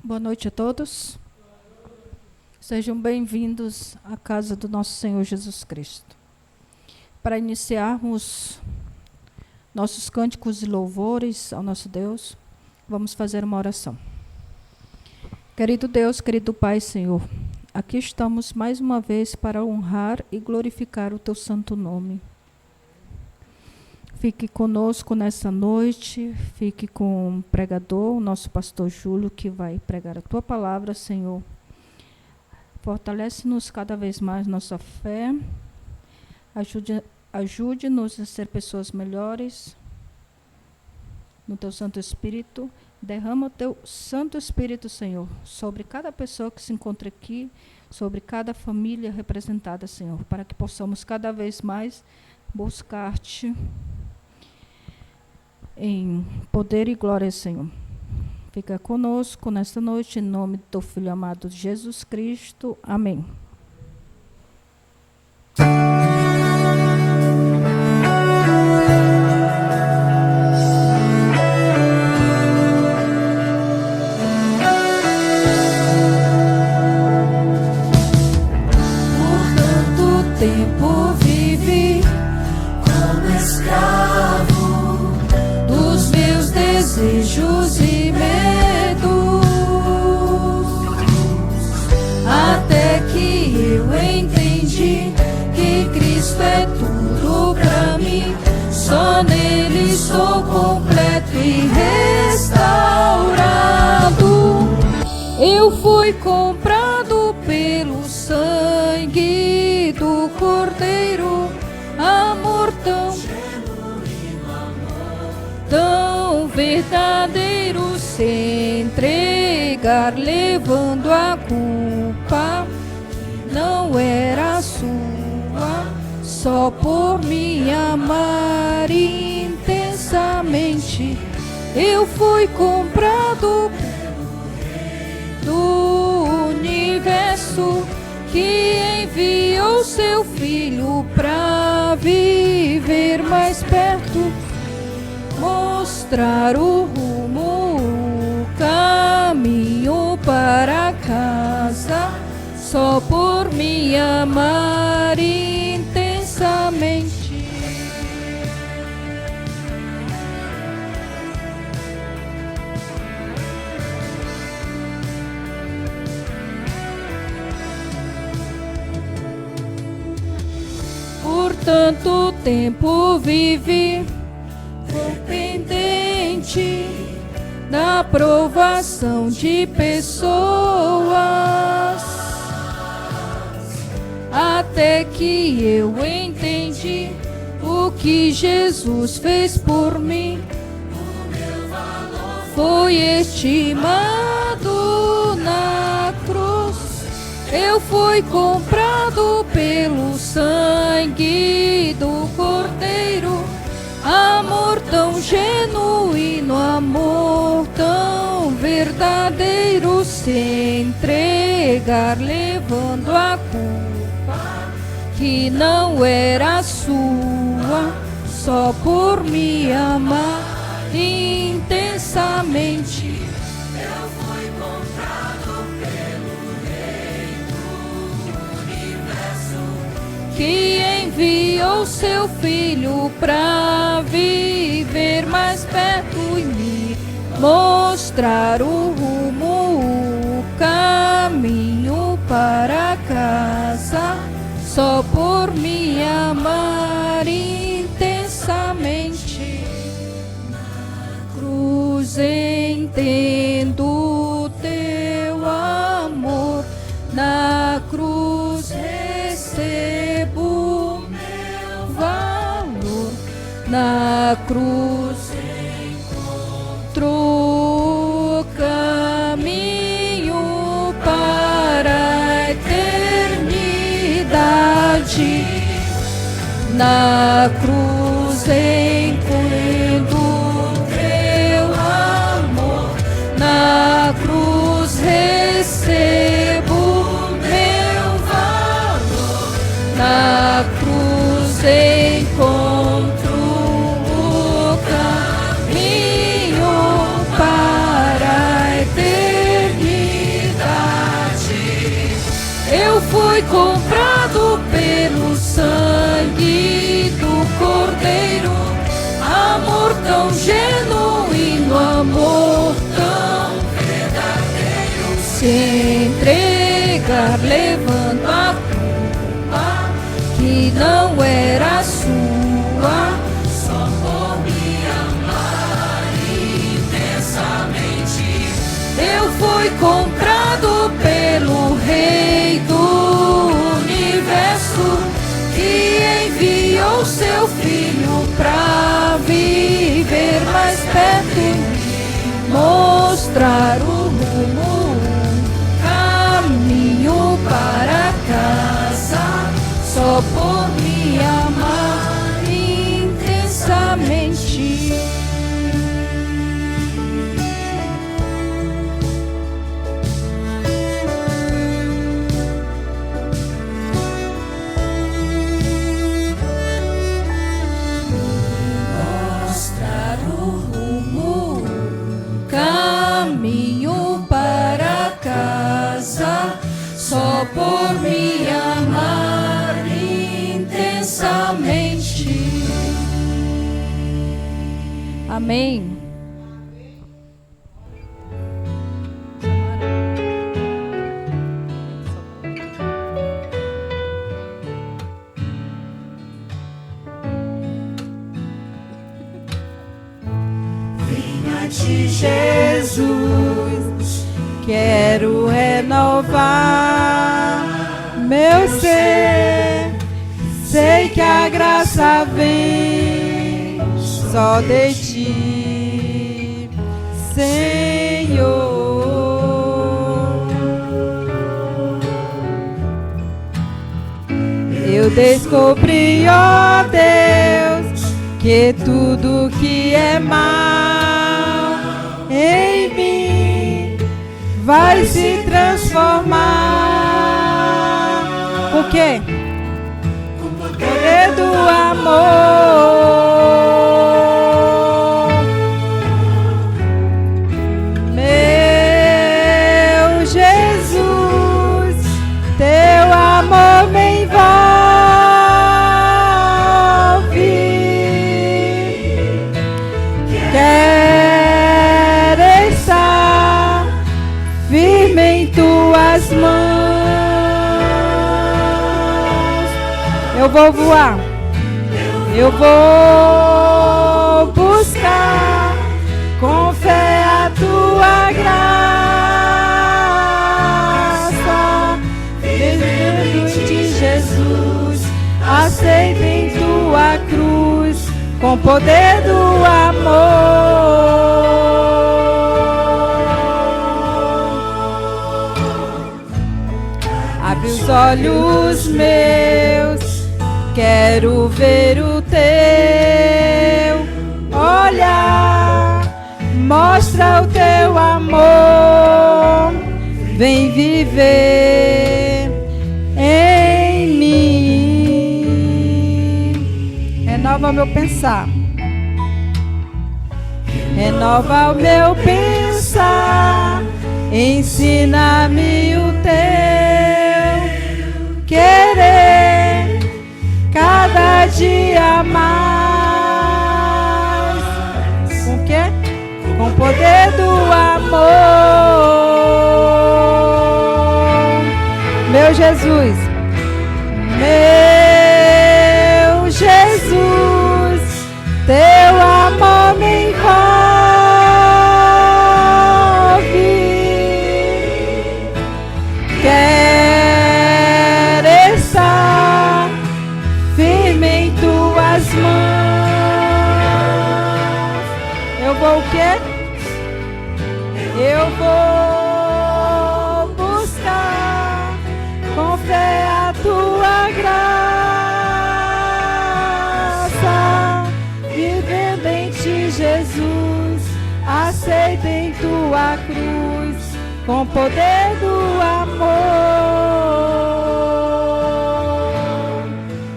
Boa noite a todos. Sejam bem-vindos à casa do nosso Senhor Jesus Cristo. Para iniciarmos nossos cânticos e louvores ao nosso Deus, vamos fazer uma oração. Querido Deus, querido Pai, Senhor, aqui estamos mais uma vez para honrar e glorificar o Teu santo nome. Fique conosco nessa noite, fique com o pregador, o nosso pastor Júlio, que vai pregar a Tua palavra, Senhor. Fortalece-nos cada vez mais nossa fé, ajude-nos a ser pessoas melhores no Teu Santo Espírito. Derrama o Teu Santo Espírito, Senhor, sobre cada pessoa que se encontra aqui, sobre cada família representada, Senhor, para que possamos cada vez mais buscar-te em poder e glória, Senhor. Fica conosco nesta noite, em nome do Teu Filho amado Jesus Cristo. Amém. Por tanto tempo vivi como escravo dos meus desejos e medos, até que eu entendi que Cristo é tudo pra mim. Só nele sou completo e restaurado. Eu fui comprado pelo sangue do Cordeiro, amor tão verdadeiro, se entregar, levando a culpa que não era sua, só por me amar intensamente. Eu fui comprado do universo, que enviou seu filho pra viver mais perto, mostrar o rumo, o caminho para casa, só por me amar intensamente. Por tanto tempo vivi pendente da aprovação de pessoas, até que eu entendi o que Jesus fez por mim. O meu valor foi estimado na cruz. Eu fui comprado pelo sangue do Cordeiro, amor tão genuíno, amor tão verdadeiro, se entregar, levando a culpa que não era sua, só por me amar intensamente. Eu fui comprado pelo Rei do Universo, que enviou seu filho pra viver mais perto e me mostrar o rumo, o caminho para casa, só por me amar intensamente. Na cruz entendo teu amor, na cruz recebo meu valor, na cruz encontro o caminho para a eternidade. Na cruz encontro teu amor, na cruz recebo meu valor, na cruz encontro o caminho para a eternidade. não era sua, só por me amar intensamente. Eu fui comprado pelo Rei do Universo, que enviou seu Filho pra viver mais perto e mostrar o rumo, caminho para casa, só por me amar intensamente. Mostrar o rumo, caminho para casa, só por me amar intensamente. Amém. Venha-te, Jesus, quero renovar meu ser. Sei que a graça vem só de ti, Senhor. Eu descobri, ó Deus, que tudo que é mal em mim vai se transformar. Por quê? Com o poder do amor. Meu Jesus, teu amor me envolve. Quero estar firme em tuas mãos. Eu vou voar. Eu vou buscar com fé a tua graça. Vivendo em ti, Jesus, aceito em tua cruz, com poder do amor. Abre os olhos meus, quero ver o teu olhar. Mostra o teu amor, vem viver em mim. Renova meu pensar, renova o meu pensar. Ensina-me o teu querer, cada dia mais. Com o quê? Com o poder do amor. Meu Jesus, meu Jesus, teu amor me envolve. Quero estar firme em tuas mãos. Eu vou o quê? Eu vou buscar com fé a tua graça. Vivendo em ti, Jesus, aceito em tua cruz, com poder do amor.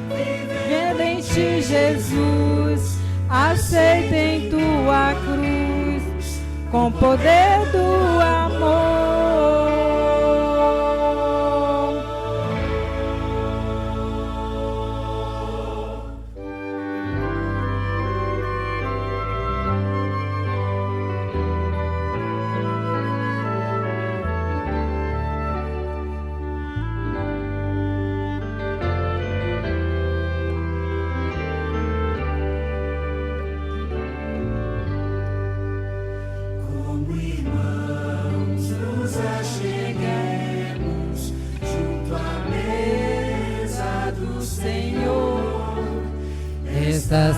Vivendo em ti, Jesus, aceito em tua cruz, com poder do amor. esta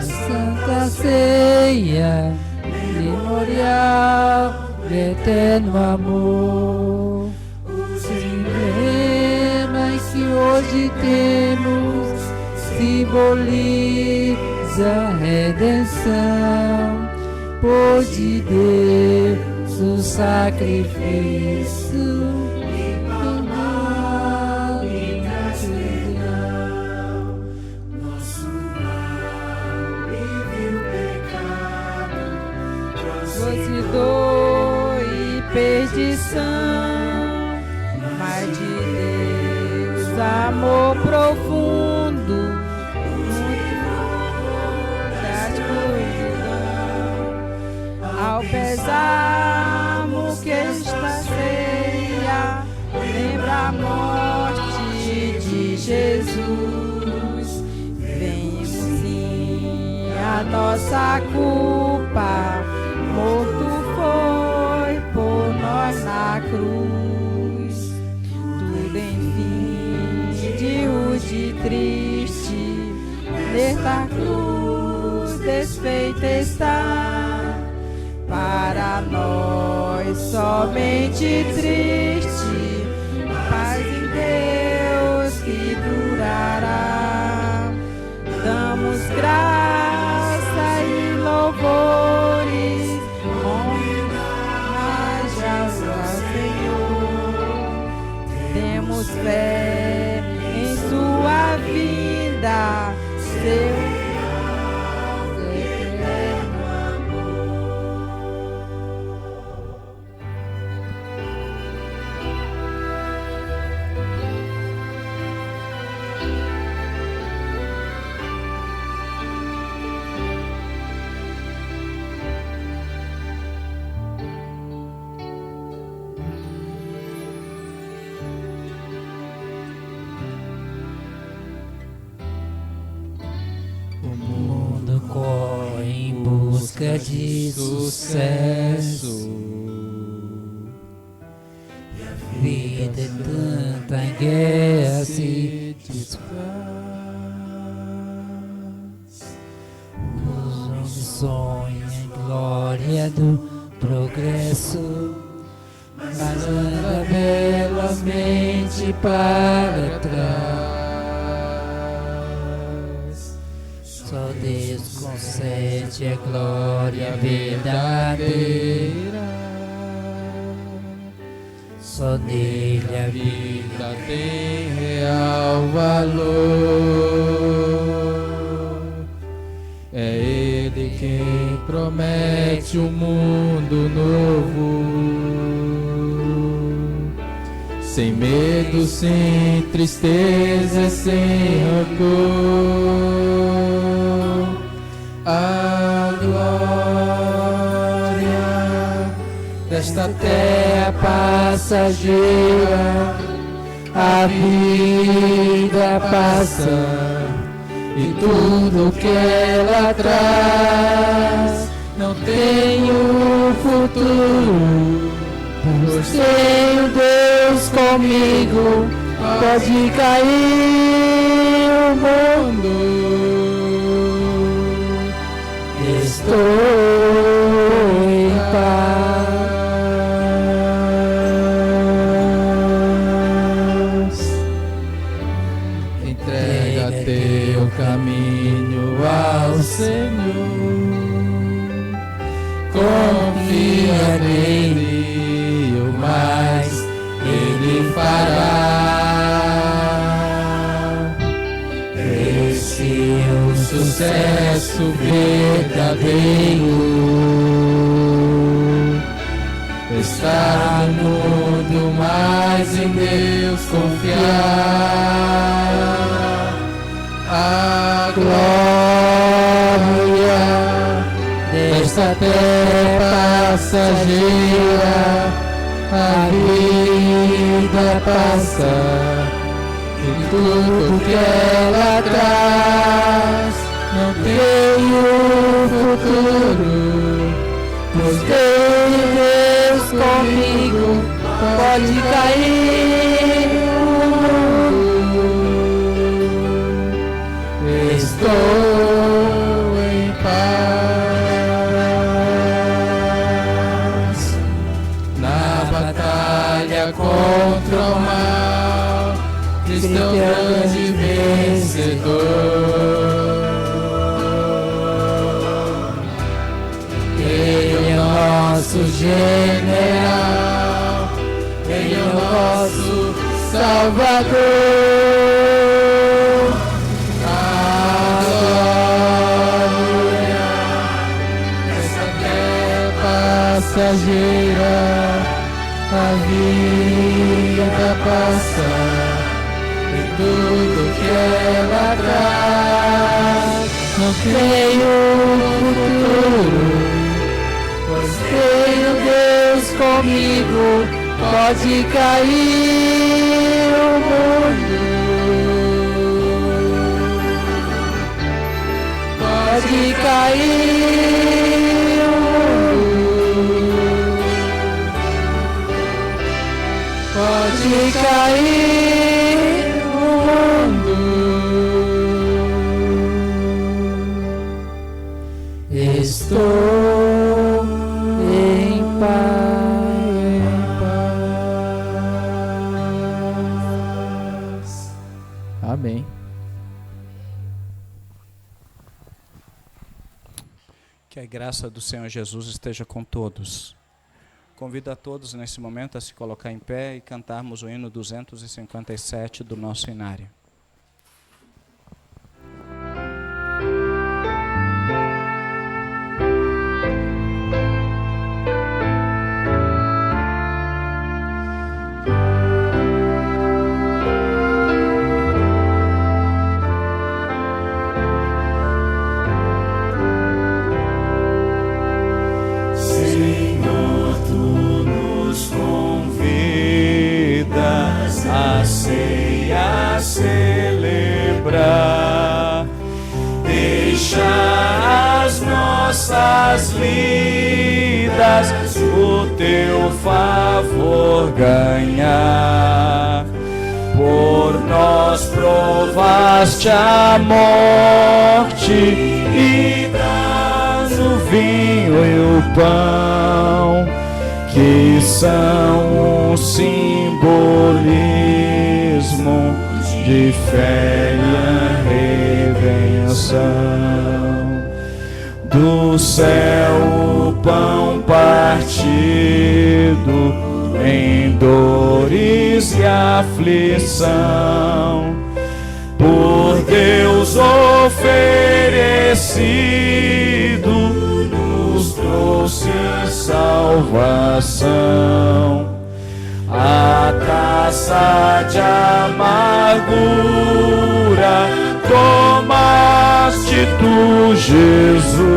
Santa Ceia, memorial de eterno amor. Os emblemas que hoje temos simboliza a redenção, por de Deus o sacrifício. Dor e perdição, mas de Deus amor profundo, da escuridão. Ao pesarmos que esta ceia lembra a morte de Jesus, vemos sim a nossa culpa. Morto foi por nós na cruz, tudo enfim de triste, nesta cruz desfeita está, para nós somente triste, paz em Deus que durará. Damos graça e louvores, temos fé em sua vida, seu eterno de sucesso. E a vida é tanta em guerra se desfaz. Os homens sonham em glória do progresso, mas anda belamente para trás. Só Deus concede a glória verdadeira, só nele a vida tem real valor. É Ele quem promete um mundo novo, sem medo, sem tristeza, sem rancor. A glória desta terra passageira, a vida passa e tudo que ela traz não tem um futuro, pois tenho Deus comigo, pode cair o mundo. Estou em paz. Entrega teu caminho ao Senhor, confia nele, o mais Ele fará. Esse é o sucesso verdadeiro, estar no mundo, mas em Deus confiar. A glória desta terra passageira, a vida passa e tudo que ela traz não tem um futuro, pois Deus comigo pode cair o mundo. Estou em paz na batalha contra o mal. Cristo é o grande vencedor. Ele é o nosso general, Ele é o nosso Salvador. Aleluia. Essa terra passageira, a vida passa, e tudo que ela traz. Não tenho futuro, pois tenho Deus comigo. Pode cair o mundo, pode cair o mundo, pode cair o mundo. Estou em paz. Amém. Que a graça do Senhor Jesus esteja com todos. Convido a todos nesse momento a se colocar em pé e cantarmos o hino 257 do nosso inário. Nossas vidas o teu favor ganhar. Por nós provaste a morte e dás o vinho e o pão, que são um simbolismo de fé e redenção. Do céu o pão partido em dores e aflição, por Deus oferecido, nos trouxe salvação. A taça de amargura tomaste tu, Jesus,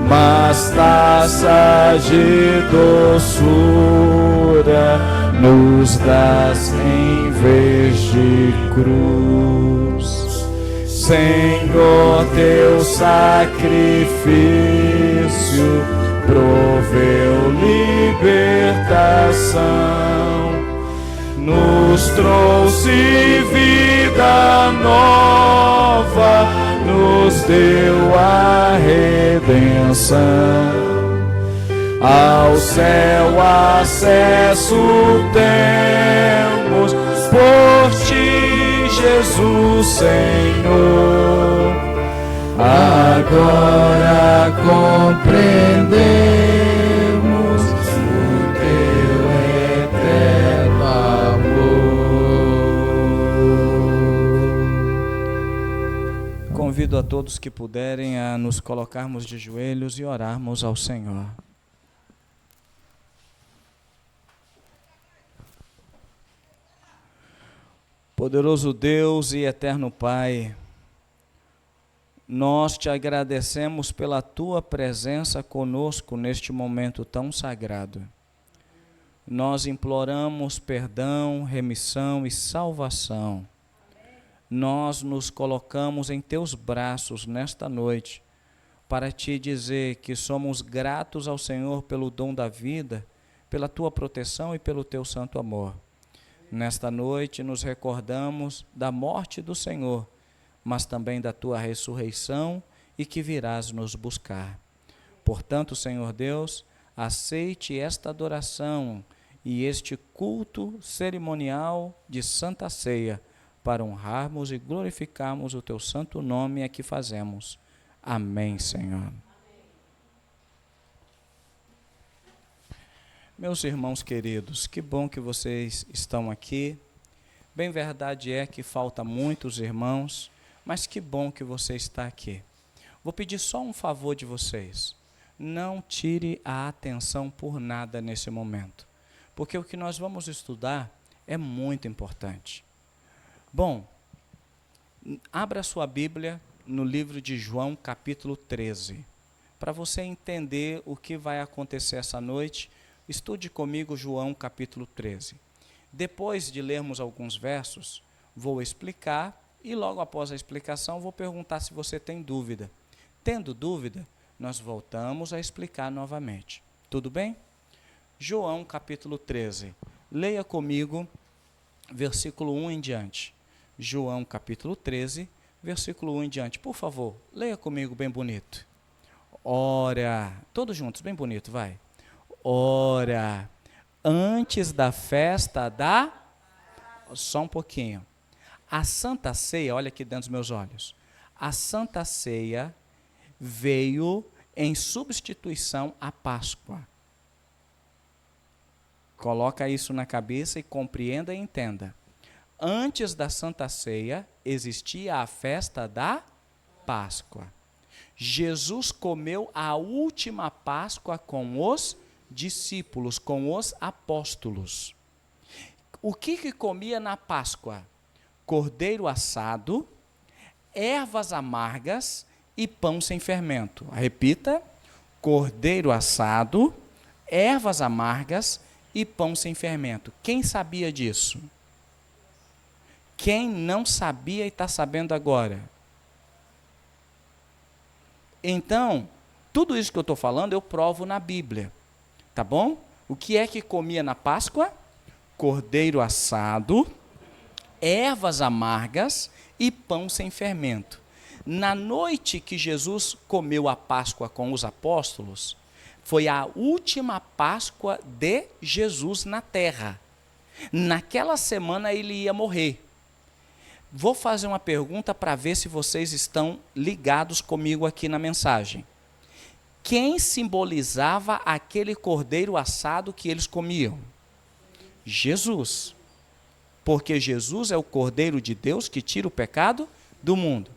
mas taça de doçura nos dás em vez de cruz. Senhor, teu sacrifício proveu libertação, nos trouxe vida nova, nos deu a redenção. Ao céu acesso temos por ti, Jesus Senhor. Agora compreendemos o teu eterno amor. Convido a todos que puderem a nos colocarmos de joelhos e orarmos ao Senhor. Poderoso Deus e eterno Pai, nós te agradecemos pela tua presença conosco neste momento tão sagrado. Nós imploramos perdão, remissão e salvação. Nós nos colocamos em teus braços nesta noite para te dizer que somos gratos ao Senhor pelo dom da vida, pela tua proteção e pelo teu santo amor. Nesta noite nos recordamos da morte do Senhor, mas também da tua ressurreição e que virás nos buscar. Portanto, Senhor Deus, aceite esta adoração e este culto cerimonial de Santa Ceia, para honrarmos e glorificarmos o teu santo nome, é que fazemos. Amém, Senhor. Meus irmãos queridos, que bom que vocês estão aqui. Bem verdade é que falta muitos irmãos, mas que bom que você está aqui. Vou pedir só um favor de vocês. Não tire a atenção por nada nesse momento, porque o que nós vamos estudar é muito importante. Bom, abra sua Bíblia no livro de João, capítulo 13. Para você entender o que vai acontecer essa noite, estude comigo João, capítulo 13. Depois de lermos alguns versos, vou explicar e logo após a explicação vou perguntar se você tem dúvida. Tendo dúvida, nós voltamos a explicar novamente. Tudo bem? João, capítulo 13. Leia comigo, versículo 1 em diante. João, capítulo 13, versículo 1 em diante. Por favor, leia comigo bem bonito. Ora, todos juntos, bem bonito, vai. Ora, antes da festa da... Só um pouquinho. A Santa Ceia, olha aqui dentro dos meus olhos. A Santa Ceia veio em substituição à Páscoa. Coloca isso na cabeça e compreenda e entenda. Antes da Santa Ceia, existia a festa da Páscoa. Jesus comeu a última Páscoa com os discípulos, com os apóstolos. O que comia na Páscoa? Cordeiro assado, ervas amargas e pão sem fermento. Repita: cordeiro assado, ervas amargas e pão sem fermento. Quem sabia disso? Quem não sabia e está sabendo agora? Então, tudo isso que eu estou falando eu provo na Bíblia, tá bom? O que é que comia na Páscoa? Cordeiro assado, ervas amargas e pão sem fermento. Na noite que Jesus comeu a Páscoa com os apóstolos, foi a última Páscoa de Jesus na terra. Naquela semana ele ia morrer. Vou fazer uma pergunta para ver se vocês estão ligados comigo aqui na mensagem. Quem simbolizava aquele cordeiro assado que eles comiam? Jesus. Porque Jesus é o Cordeiro de Deus que tira o pecado do mundo.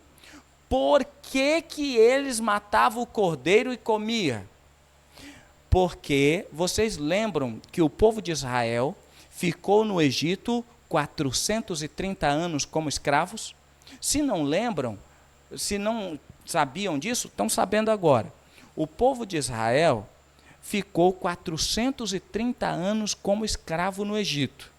Por que eles matavam o cordeiro e comiam? Porque vocês lembram que o povo de Israel ficou no Egito 430 anos como escravos? Se não lembram, se não sabiam disso, estão sabendo agora. O povo de Israel ficou 430 anos como escravo no Egito.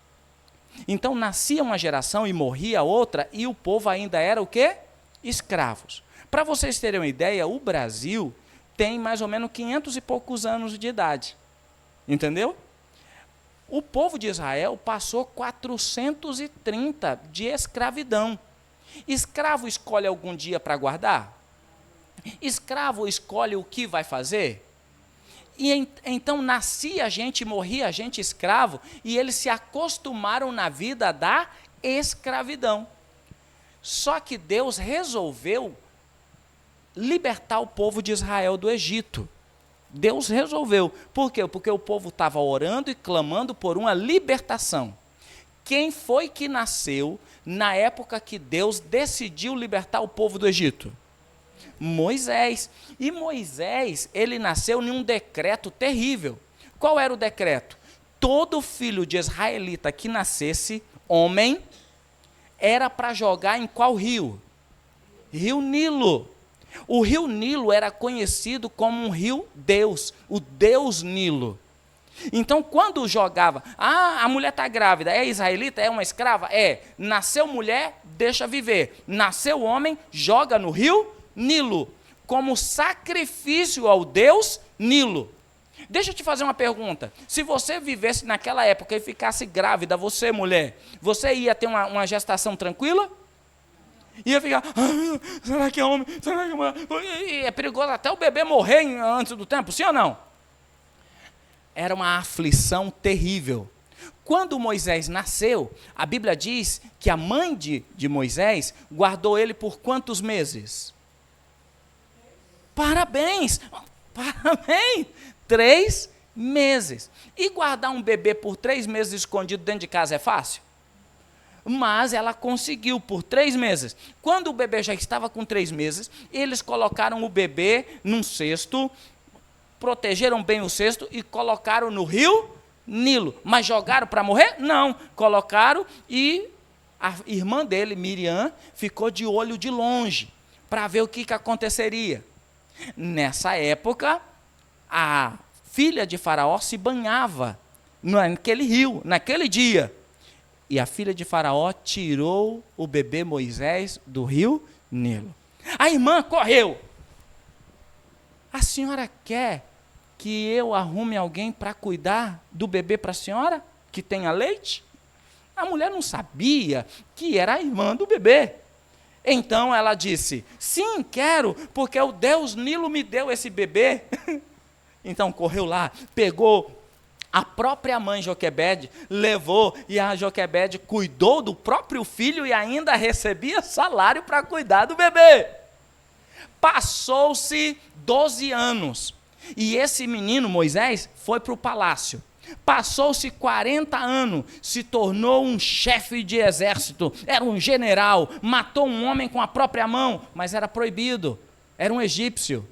Então nascia uma geração e morria outra, e o povo ainda era o quê? Escravos. Para vocês terem uma ideia, o Brasil tem mais ou menos 500 e poucos anos de idade. Entendeu? O povo de Israel passou 430 de escravidão. Escravo escolhe algum dia para guardar? Escravo escolhe o que vai fazer? E então nascia gente, morria gente escravo, e eles se acostumaram na vida da escravidão. Só que Deus resolveu libertar o povo de Israel do Egito. Deus resolveu. Por quê? Porque o povo estava orando e clamando por uma libertação. Quem foi que nasceu na época que Deus decidiu libertar o povo do Egito? Moisés. E Moisés, ele nasceu em um decreto terrível. Qual era o decreto? Todo filho de israelita que nascesse, homem, era para jogar em qual rio? Rio Nilo. O rio Nilo era conhecido como um rio Deus, o Deus Nilo. Então, quando jogava, a mulher está grávida, é israelita, é uma escrava? É. Nasceu mulher, deixa viver. Nasceu homem, joga no rio Nilo, como sacrifício ao Deus Nilo. Deixa eu te fazer uma pergunta. Se você vivesse naquela época e ficasse grávida, você mulher, você ia ter uma gestação tranquila? ia ficar, será que é homem? Será que é mulher? E é perigoso até o bebê morrer antes do tempo, sim ou não? Era uma aflição terrível. Quando Moisés nasceu, a Bíblia diz que a mãe de Moisés guardou ele por quantos meses? Parabéns! Parabéns! 3 meses. E guardar um bebê por 3 meses escondido dentro de casa é fácil? Mas ela conseguiu por 3 meses. Quando o bebê já estava com 3 meses, eles colocaram o bebê num cesto, protegeram bem o cesto e colocaram no rio Nilo. Mas jogaram para morrer? Não. Colocaram e a irmã dele, Miriam, ficou de olho de longe para ver o que aconteceria. Nessa época, a filha de Faraó se banhava naquele rio, naquele dia. E a filha de Faraó tirou o bebê Moisés do rio Nilo. A irmã correu. A senhora quer que eu arrume alguém para cuidar do bebê para a senhora, que tenha leite? A mulher não sabia que era a irmã do bebê. Então ela disse, sim, quero, porque o Deus Nilo me deu esse bebê. Então correu lá, pegou a própria mãe Joquebede, levou, e a Joquebede cuidou do próprio filho e ainda recebia salário para cuidar do bebê. Passou-se 12 anos. E esse menino, Moisés, foi para o palácio. Passou-se 40 anos, se tornou um chefe de exército, era um general, matou um homem com a própria mão, mas era proibido, era um egípcio.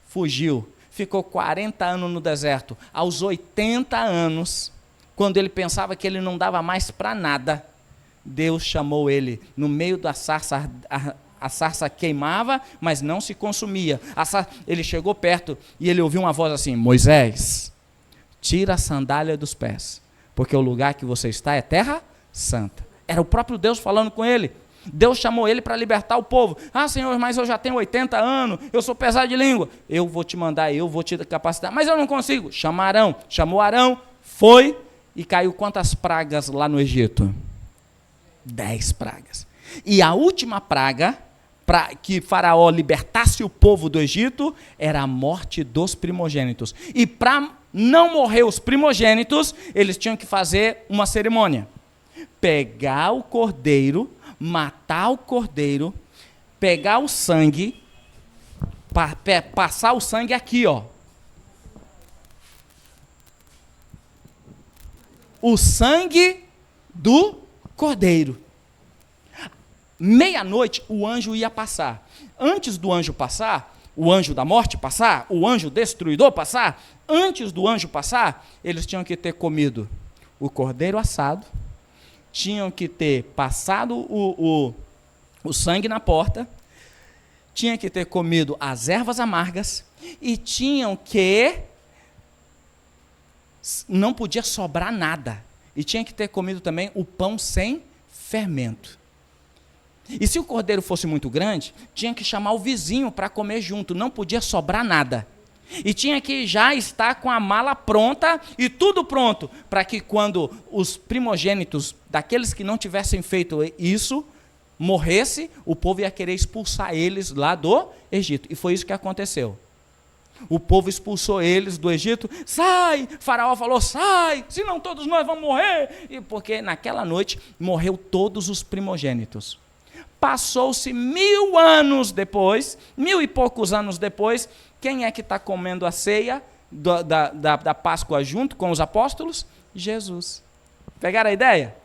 Fugiu, ficou 40 anos no deserto. Aos 80 anos, quando ele pensava que ele não dava mais para nada, Deus chamou ele no meio da sarça. A sarça queimava, mas não se consumia. Ele chegou perto e ele ouviu uma voz assim, Moisés, tira a sandália dos pés, porque o lugar que você está é terra santa. Era o próprio Deus falando com ele. Deus chamou ele para libertar o povo. Ah, Senhor, mas eu já tenho 80 anos, eu sou pesado de língua. Eu vou te mandar, eu vou te capacitar, mas eu não consigo. Chama Arão. Chamou Arão, foi e caiu quantas pragas lá no Egito? 10 pragas. E a última praga, para que Faraó libertasse o povo do Egito, era a morte dos primogênitos. E para não morrer os primogênitos, eles tinham que fazer uma cerimônia. Pegar o cordeiro, matar o cordeiro, pegar o sangue, passar o sangue aqui, ó. O sangue do cordeiro. Meia-noite, o anjo ia passar. Antes do anjo passar, o anjo da morte passar, o anjo destruidor passar, antes do anjo passar, eles tinham que ter comido o cordeiro assado, tinham que ter passado o sangue na porta, tinham que ter comido as ervas amargas e tinham que... não podia sobrar nada. E tinha que ter comido também o pão sem fermento. E se o cordeiro fosse muito grande, tinha que chamar o vizinho para comer junto, não podia sobrar nada. E tinha que já estar com a mala pronta e tudo pronto, para que quando os primogênitos daqueles que não tivessem feito isso, morresse, o povo ia querer expulsar eles lá do Egito. E foi isso que aconteceu. O povo expulsou eles do Egito. Sai! Faraó falou, sai, senão todos nós vamos morrer. E porque naquela noite morreu todos os primogênitos. Passou-se 1000 anos depois, 1000 e poucos anos depois, quem é que está comendo a ceia da Páscoa junto com os apóstolos? Jesus. Pegaram a ideia?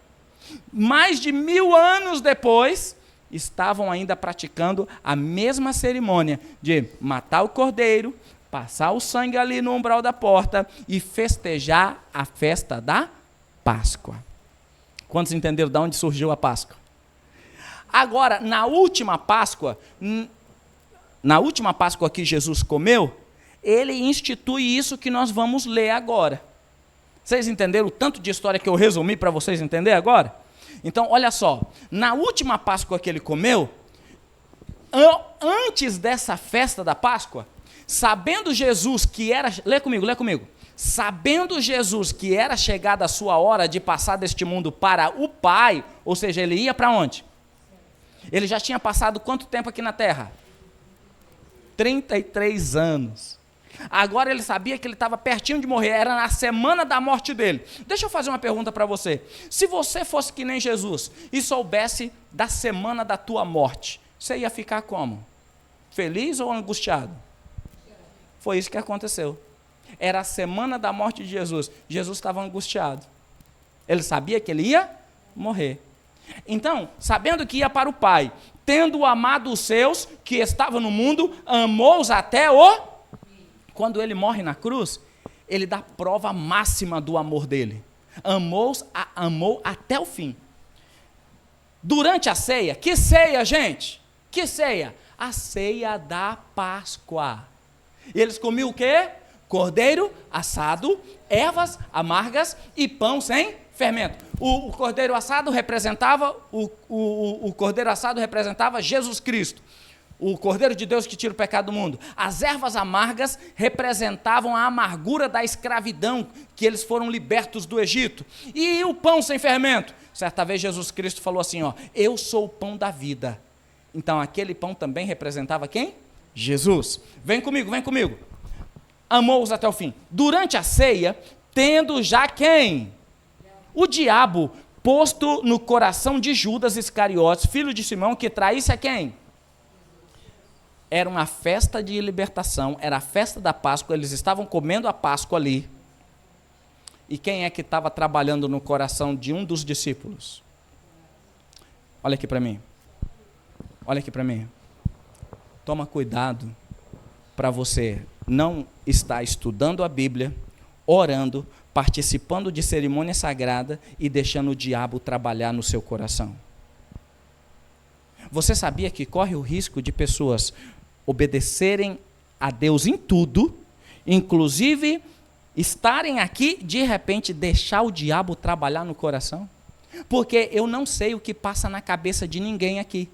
Mais de 1000 anos depois, estavam ainda praticando a mesma cerimônia de matar o cordeiro, passar o sangue ali no umbral da porta e festejar a festa da Páscoa. Quantos entenderam de onde surgiu a Páscoa? Agora, na última Páscoa que Jesus comeu, ele institui isso que nós vamos ler agora. Vocês entenderam o tanto de história que eu resumi para vocês entenderem agora? Então, olha só, na última Páscoa que ele comeu, antes dessa festa da Páscoa, sabendo Jesus que era... Lê comigo. Sabendo Jesus que era chegada a sua hora de passar deste mundo para o Pai, ou seja, ele ia para onde? Ele já tinha passado quanto tempo aqui na terra? 33 anos. Agora ele sabia que ele estava pertinho de morrer, era na semana da morte dele. Deixa eu fazer uma pergunta para você. Se você fosse que nem Jesus e soubesse da semana da tua morte, você ia ficar como? Feliz ou angustiado? Foi isso que aconteceu. Era a semana da morte de Jesus. Jesus estava angustiado. Ele sabia que ele ia morrer. Então, sabendo que ia para o Pai, tendo amado os seus que estavam no mundo, amou-os até o... Quando ele morre na cruz, ele dá prova máxima do amor dele. Amou até o fim. Durante a ceia, que ceia, gente? Que ceia? A ceia da Páscoa. E eles comiam o quê? Cordeiro assado, ervas amargas e pão sem fermento. O cordeiro assado representava o cordeiro assado representava Jesus Cristo, o Cordeiro de Deus que tira o pecado do mundo. As ervas amargas representavam a amargura da escravidão, que eles foram libertos do Egito. E o pão sem fermento? Certa vez Jesus Cristo falou assim, ó, eu sou o pão da vida. Então aquele pão também representava quem? Jesus. Vem comigo, vem comigo. Amou-os até o fim. Durante a ceia, tendo já quem? O diabo posto no coração de Judas Iscariotes, filho de Simão, que traísse a quem? Era uma festa de libertação, era a festa da Páscoa, eles estavam comendo a Páscoa ali. E quem é que estava trabalhando no coração de um dos discípulos? Olha aqui para mim. Olha aqui para mim. Toma cuidado para você não estar estudando a Bíblia, orando, participando de cerimônia sagrada e deixando o diabo trabalhar no seu coração. Você sabia que corre o risco de pessoas obedecerem a Deus em tudo, inclusive estarem aqui, de repente deixar o diabo trabalhar no coração? Porque eu não sei o que passa na cabeça de ninguém aqui.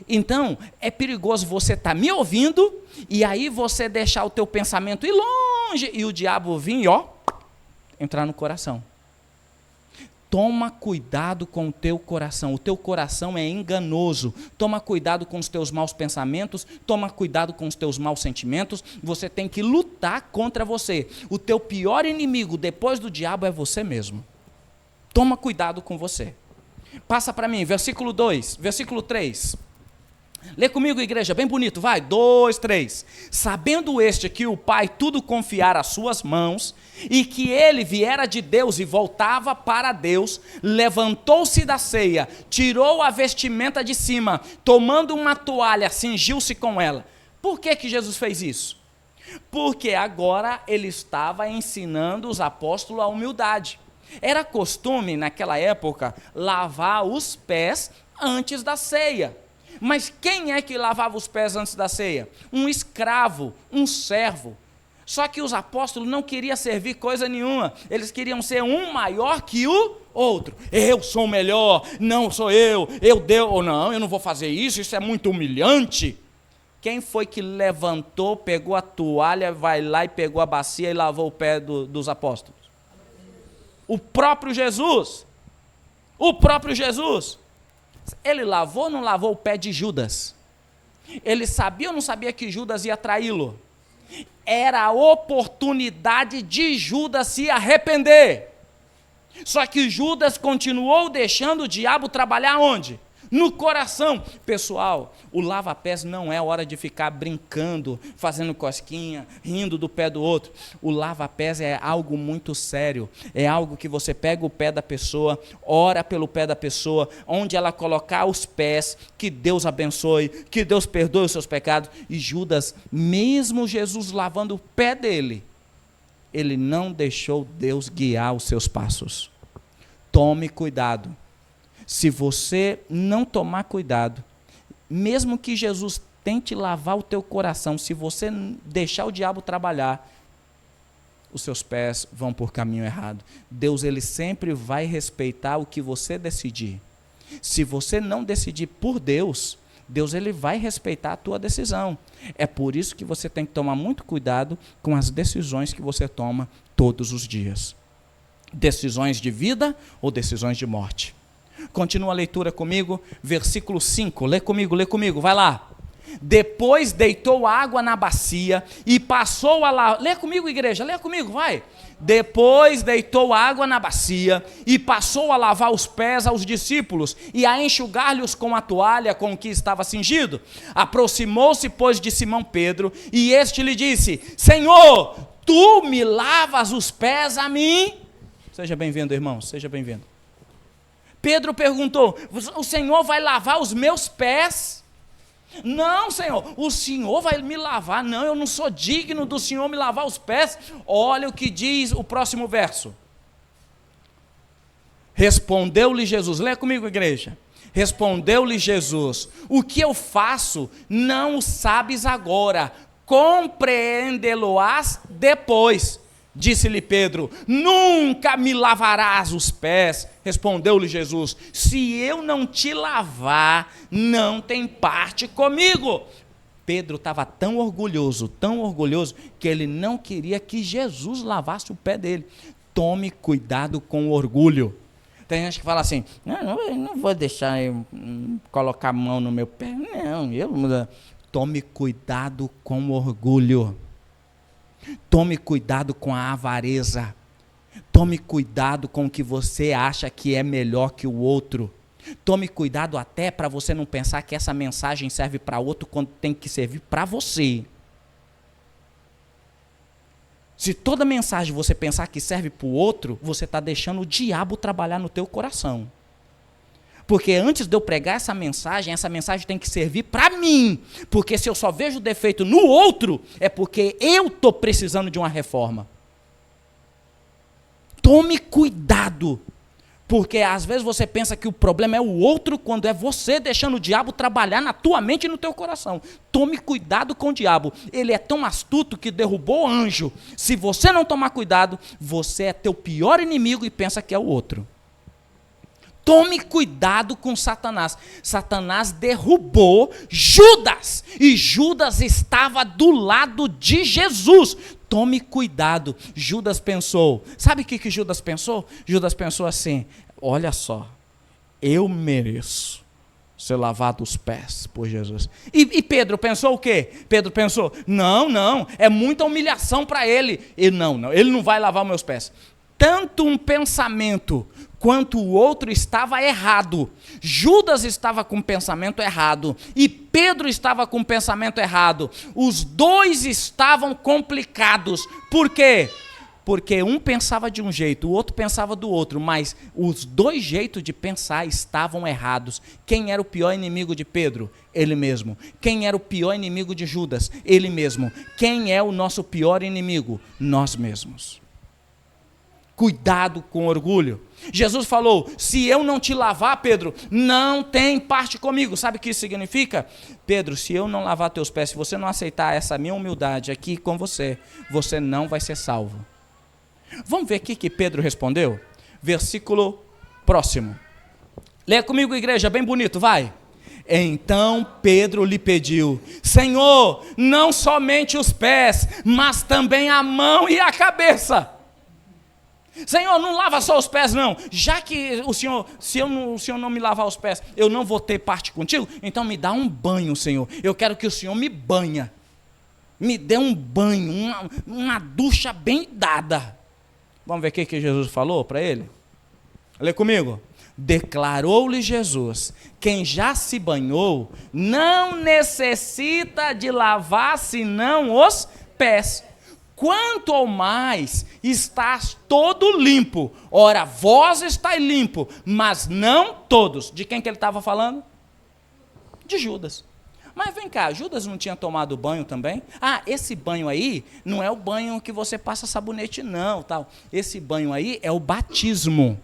Então, é perigoso você estar me ouvindo e aí você deixar o teu pensamento ir longe e o diabo vir, ó, entrar no coração. Toma cuidado com o teu coração é enganoso. Toma cuidado com os teus maus pensamentos, toma cuidado com os teus maus sentimentos. Você tem que lutar contra você. O teu pior inimigo depois do diabo é você mesmo. Toma cuidado com você. Passa para mim, versículo 2, versículo 3. Lê comigo, igreja, bem bonito, vai, 2, 3. Sabendo este que o Pai tudo confiara às suas mãos, e que ele viera de Deus e voltava para Deus, levantou-se da ceia, tirou a vestimenta de cima, tomando uma toalha, cingiu-se com ela. Por que Jesus fez isso? Porque agora ele estava ensinando os apóstolos a humildade. Era costume, naquela época, lavar os pés antes da ceia. Mas quem é que lavava os pés antes da ceia? Um escravo, um servo. Só que os apóstolos não queriam servir coisa nenhuma. Eles queriam ser um maior que o outro. Eu sou o melhor, não sou eu não, eu não vou fazer isso, isso é muito humilhante. Quem foi que levantou, pegou a toalha, vai lá e pegou a bacia e lavou o pé dos apóstolos? O próprio Jesus. O próprio Jesus. Ele lavou ou não lavou o pé de Judas? Ele sabia ou não sabia que Judas ia traí-lo? Era a oportunidade de Judas se arrepender. Só que Judas continuou deixando o diabo trabalhar onde? No coração. Pessoal, o lava-pés não é hora de ficar brincando, fazendo cosquinha, rindo do pé do outro. O lava-pés é algo muito sério. É algo que você pega o pé da pessoa, ora pelo pé da pessoa, onde ela colocar os pés, que Deus abençoe, que Deus perdoe os seus pecados. E Judas, mesmo Jesus lavando o pé dele, ele não deixou Deus guiar os seus passos. Tome cuidado. Se você não tomar cuidado, mesmo que Jesus tente lavar o teu coração, se você deixar o diabo trabalhar, os seus pés vão por caminho errado. Deus, ele sempre vai respeitar o que você decidir. Se você não decidir por Deus, Deus, ele vai respeitar a tua decisão. É por isso que você tem que tomar muito cuidado com as decisões que você toma todos os dias. Decisões de vida ou decisões de morte. Continua a leitura comigo, versículo 5. Lê comigo, vai lá. Depois deitou água na bacia e passou a lavar. Lê comigo, igreja, lê comigo, vai. Depois deitou água na bacia e passou a lavar os pés aos discípulos e a enxugar-lhes com a toalha com que estava cingido. Aproximou-se, pois, de Simão Pedro e este lhe disse: Senhor, tu me lavas os pés a mim? Seja bem-vindo, irmão, seja bem-vindo. Pedro perguntou: o Senhor vai lavar os meus pés? Não, Senhor, o Senhor vai me lavar. Não, eu não sou digno do Senhor me lavar os pés. Olha o que diz o próximo verso. Respondeu-lhe Jesus, lê comigo, igreja. Respondeu-lhe Jesus: o que eu faço não o sabes agora, compreendê-lo-ás depois. Disse-lhe Pedro: nunca me lavarás os pés. Respondeu-lhe Jesus: se eu não te lavar, não tem parte comigo. Pedro estava tão orgulhoso, que ele não queria que Jesus lavasse o pé dele. Tome cuidado com o orgulho. Tem gente que fala assim: eu não vou deixar eu colocar a mão no meu pé. Não, tome cuidado com o orgulho. Tome cuidado com a avareza. Tome cuidado com o que você acha que é melhor que o outro. Tome cuidado até para você não pensar que essa mensagem serve para outro quando tem que servir para você. Se toda mensagem você pensar que serve para o outro, você está deixando o diabo trabalhar no teu coração. Porque antes de eu pregar essa mensagem tem que servir para mim. Porque se eu só vejo defeito no outro, é porque eu estou precisando de uma reforma. Tome cuidado. Porque às vezes você pensa que o problema é o outro, quando é você deixando o diabo trabalhar na tua mente e no teu coração. Tome cuidado com o diabo. Ele é tão astuto que derrubou o anjo. Se você não tomar cuidado, você é teu pior inimigo e pensa que é o outro. Tome cuidado com Satanás. Satanás derrubou Judas. E Judas estava do lado de Jesus. Tome cuidado. Judas pensou. Sabe o que Judas pensou? Judas pensou assim: olha só, eu mereço ser lavado os pés por Jesus. E Pedro pensou o quê? Pedro pensou: não, é muita humilhação para ele. E não, ele não vai lavar meus pés. Tanto um pensamento quanto o outro estava errado. Judas estava com o pensamento errado e Pedro estava com o pensamento errado. Os dois estavam complicados. Por quê? Porque um pensava de um jeito, o outro pensava do outro, mas os dois jeitos de pensar estavam errados. Quem era o pior inimigo de Pedro? Ele mesmo. Quem era o pior inimigo de Judas? Ele mesmo. Quem é o nosso pior inimigo? Nós mesmos. Cuidado com orgulho. Jesus falou: se eu não te lavar, Pedro, não tem parte comigo. Sabe o que isso significa? Pedro, se eu não lavar teus pés, se você não aceitar essa minha humildade aqui com você, você não vai ser salvo. Vamos ver o que Pedro respondeu? Versículo próximo. Leia comigo, igreja, bem bonito, vai. Então Pedro lhe pediu: Senhor, não somente os pés, mas também a mão e a cabeça. Senhor, não lava só os pés não. Já que o Senhor, o Senhor não me lavar os pés, eu não vou ter parte contigo, então me dá um banho, Senhor. Eu quero que o Senhor me banha. Me dê um banho, uma ducha bem dada. Vamos ver o que Jesus falou para ele? Lê comigo. Declarou-lhe Jesus: quem já se banhou não necessita de lavar senão os pés. Quanto ao mais estás todo limpo. Ora, vós estáis limpo, mas não todos. De quem que ele estava falando? De Judas. Mas vem cá, Judas não tinha tomado banho também? Ah, esse banho aí não é o banho que você passa sabonete não, tal. Esse banho aí é o batismo.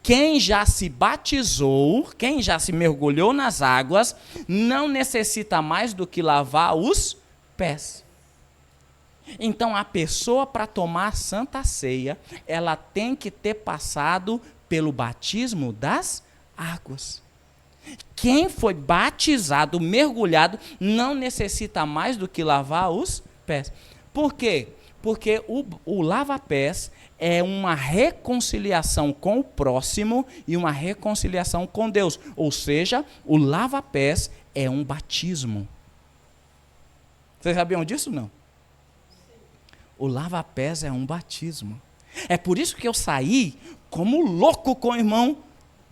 Quem já se batizou, quem já se mergulhou nas águas, não necessita mais do que lavar os pés. Então, a pessoa, para tomar a Santa Ceia, ela tem que ter passado pelo batismo das águas. Quem foi batizado, mergulhado, não necessita mais do que lavar os pés. Por quê? Porque o lava-pés é uma reconciliação com o próximo e uma reconciliação com Deus. Ou seja, o lava-pés é um batismo. Vocês sabiam disso, não? O lava-pés é um batismo. É por isso que eu saí como louco com o irmão,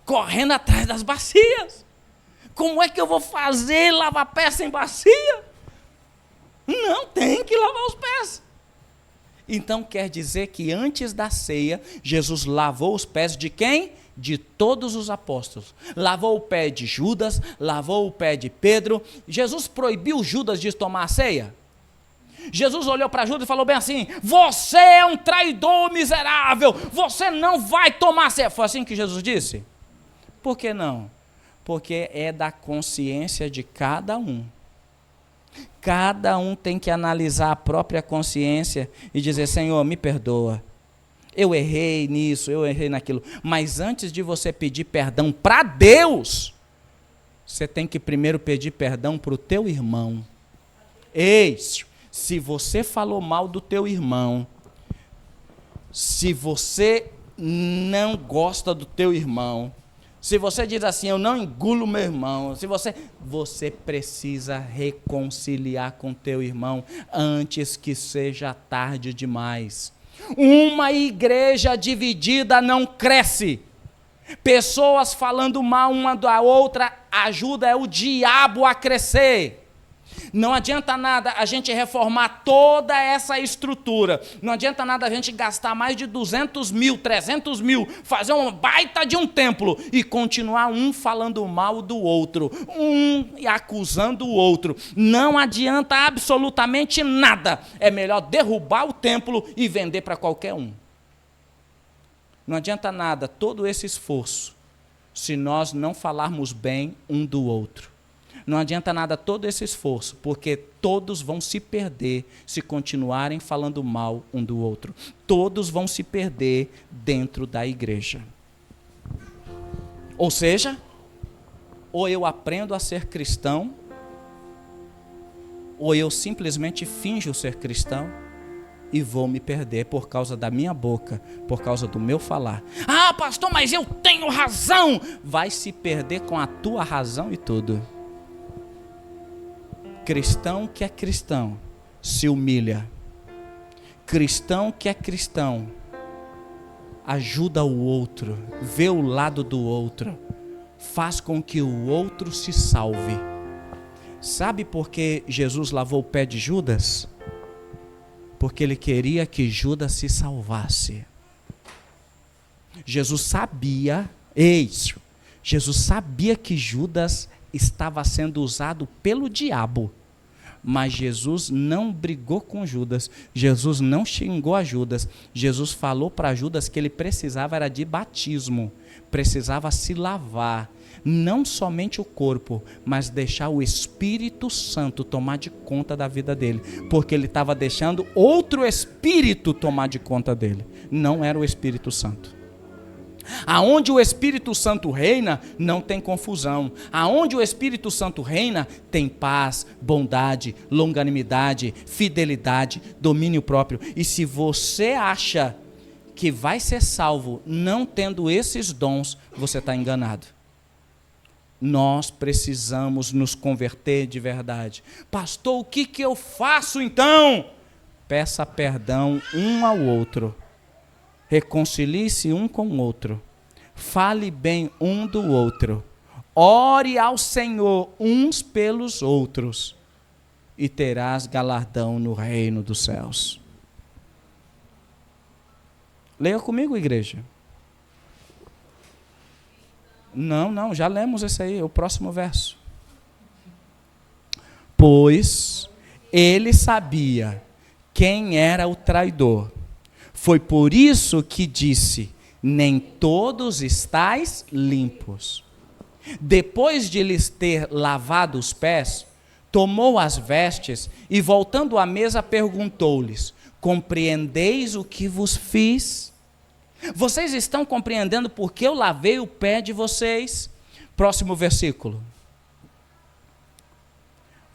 correndo atrás das bacias. Como é que eu vou fazer lava-pés sem bacia? Não, tem que lavar os pés. Então quer dizer que antes da ceia, Jesus lavou os pés de quem? De todos os apóstolos. Lavou o pé de Judas, lavou o pé de Pedro. Jesus proibiu Judas de tomar a ceia? Jesus olhou para Judas e falou bem assim: você é um traidor miserável, você não vai tomar a ceia. Foi assim que Jesus disse? Por que não? Porque é da consciência de cada um. Cada um tem que analisar a própria consciência e dizer: Senhor, me perdoa. Eu errei nisso, eu errei naquilo. Mas antes de você pedir perdão para Deus, você tem que primeiro pedir perdão para o teu irmão. Ei, se você falou mal do teu irmão, se você não gosta do teu irmão, se você diz assim: eu não engulo meu irmão, você precisa reconciliar com teu irmão antes que seja tarde demais. Uma igreja dividida não cresce. Pessoas falando mal uma da outra ajuda o diabo a crescer. Não adianta nada a gente reformar toda essa estrutura. Não adianta nada a gente gastar mais de 200 mil, 300 mil, fazer uma baita de um templo e continuar um falando mal do outro, um acusando o outro. Não adianta absolutamente nada. É melhor derrubar o templo e vender para qualquer um. Não adianta nada todo esse esforço se nós não falarmos bem um do outro. Não adianta nada todo esse esforço, porque todos vão se perder se continuarem falando mal um do outro. Todos vão se perder dentro da igreja. Ou seja, ou eu aprendo a ser cristão, ou eu simplesmente finjo ser cristão e vou me perder por causa da minha boca, por causa do meu falar. Ah, pastor, mas eu tenho razão. Vai se perder com a tua razão e tudo. Cristão que é cristão se humilha. Cristão que é cristão ajuda o outro, vê o lado do outro, faz com que o outro se salve. Sabe por que Jesus lavou o pé de Judas? Porque ele queria que Judas se salvasse. Jesus sabia que Judas estava sendo usado pelo diabo. Mas Jesus não brigou com Judas, Jesus não xingou a Judas, Jesus falou para Judas que ele precisava era de batismo, precisava se lavar, não somente o corpo, mas deixar o Espírito Santo tomar de conta da vida dele, porque ele estava deixando outro espírito tomar de conta dele, não era o Espírito Santo. Aonde o Espírito Santo reina, não tem confusão. Aonde o Espírito Santo reina, tem paz, bondade, longanimidade, fidelidade, domínio próprio. E se você acha que vai ser salvo não tendo esses dons, você está enganado. Nós precisamos nos converter de verdade. Pastor, o que eu faço então? Peça perdão um ao outro. Reconcilie-se um com o outro. Fale bem um do outro. Ore ao Senhor uns pelos outros. E terás galardão no reino dos céus. Leia comigo, igreja. Não, já lemos esse aí, o próximo verso. Pois ele sabia quem era o traidor. Foi por isso que disse: nem todos estáis limpos. Depois de lhes ter lavado os pés, tomou as vestes e, voltando à mesa, perguntou-lhes: compreendeis o que vos fiz? Vocês estão compreendendo por que eu lavei o pé de vocês? Próximo versículo.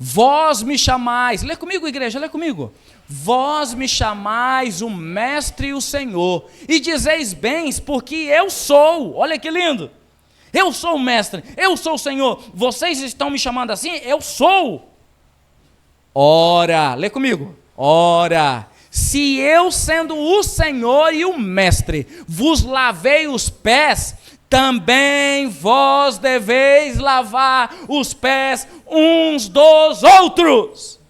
Vós me chamais, lê comigo, igreja, lê comigo. Vós me chamais o Mestre e o Senhor, e dizeis bens, porque eu sou. Olha que lindo. Eu sou o Mestre, eu sou o Senhor. Vocês estão me chamando assim? Eu sou. Ora, lê comigo. Ora, se eu, sendo o Senhor e o Mestre, vos lavei os pés, também vós deveis lavar os pés uns dos outros.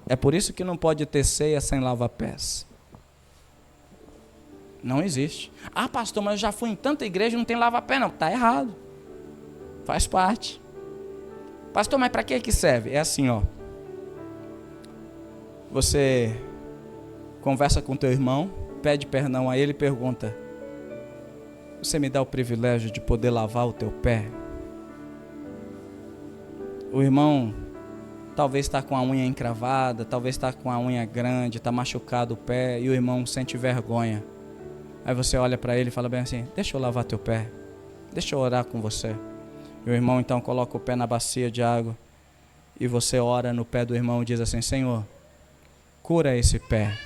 É por isso que não pode ter ceia sem lavar pés. Não existe. Ah, pastor, mas eu já fui em tanta igreja e não tem lava-pé, não. Está errado. Faz parte. Pastor, mas para que serve? É assim, ó. Você conversa com teu irmão, pede perdão a ele e pergunta: você me dá o privilégio de poder lavar o teu pé? O irmão talvez está com a unha encravada, talvez está com a unha grande, está machucado o pé, e o irmão sente vergonha. Aí você olha para ele e fala bem assim: deixa eu lavar teu pé, deixa eu orar com você. E o irmão então coloca o pé na bacia de água, e você ora no pé do irmão e diz assim: Senhor, cura esse pé.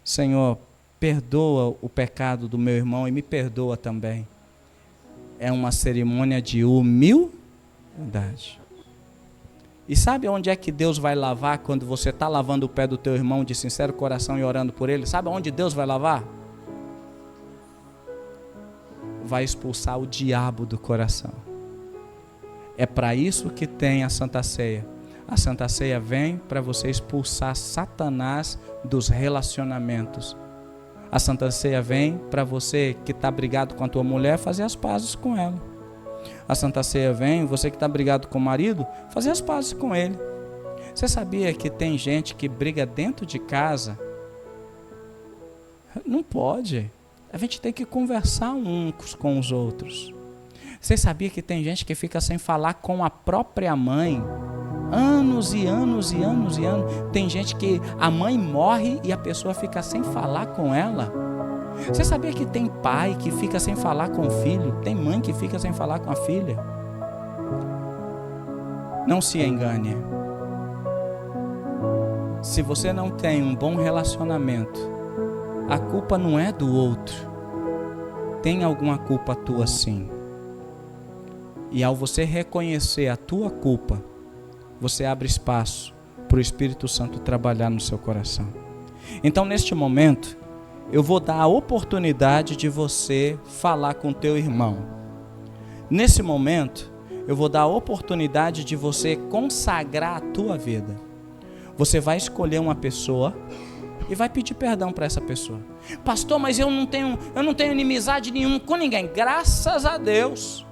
Senhor, perdoa o pecado do meu irmão e me perdoa também. É uma cerimônia de humildade. E sabe onde é que Deus vai lavar quando você está lavando o pé do teu irmão de sincero coração e orando por ele? Sabe onde Deus vai lavar? Vai expulsar o diabo do coração. É para isso que tem a Santa Ceia. A Santa Ceia vem para você expulsar Satanás dos relacionamentos. A Santa Ceia vem para você que está brigado com a tua mulher fazer as pazes com ela. A Santa Ceia vem, você que está brigado com o marido, fazer as pazes com ele. Você sabia que tem gente que briga dentro de casa? Não pode. A gente tem que conversar uns com os outros. Você sabia que tem gente que fica sem falar com a própria mãe? Anos e anos e anos e anos. Tem gente que a mãe morre e a pessoa fica sem falar com ela. Você sabia que tem pai que fica sem falar com o filho? Tem mãe que fica sem falar com a filha? Não se engane. Se você não tem um bom relacionamento, a culpa não é do outro. Tem alguma culpa tua sim. E ao você reconhecer a tua culpa, você abre espaço para o Espírito Santo trabalhar no seu coração. Então, neste momento, eu vou dar a oportunidade de você falar com teu irmão. Nesse momento, eu vou dar a oportunidade de você consagrar a tua vida. Você vai escolher uma pessoa e vai pedir perdão para essa pessoa. Pastor, mas eu não tenho inimizade nenhuma com ninguém. Graças a Deus.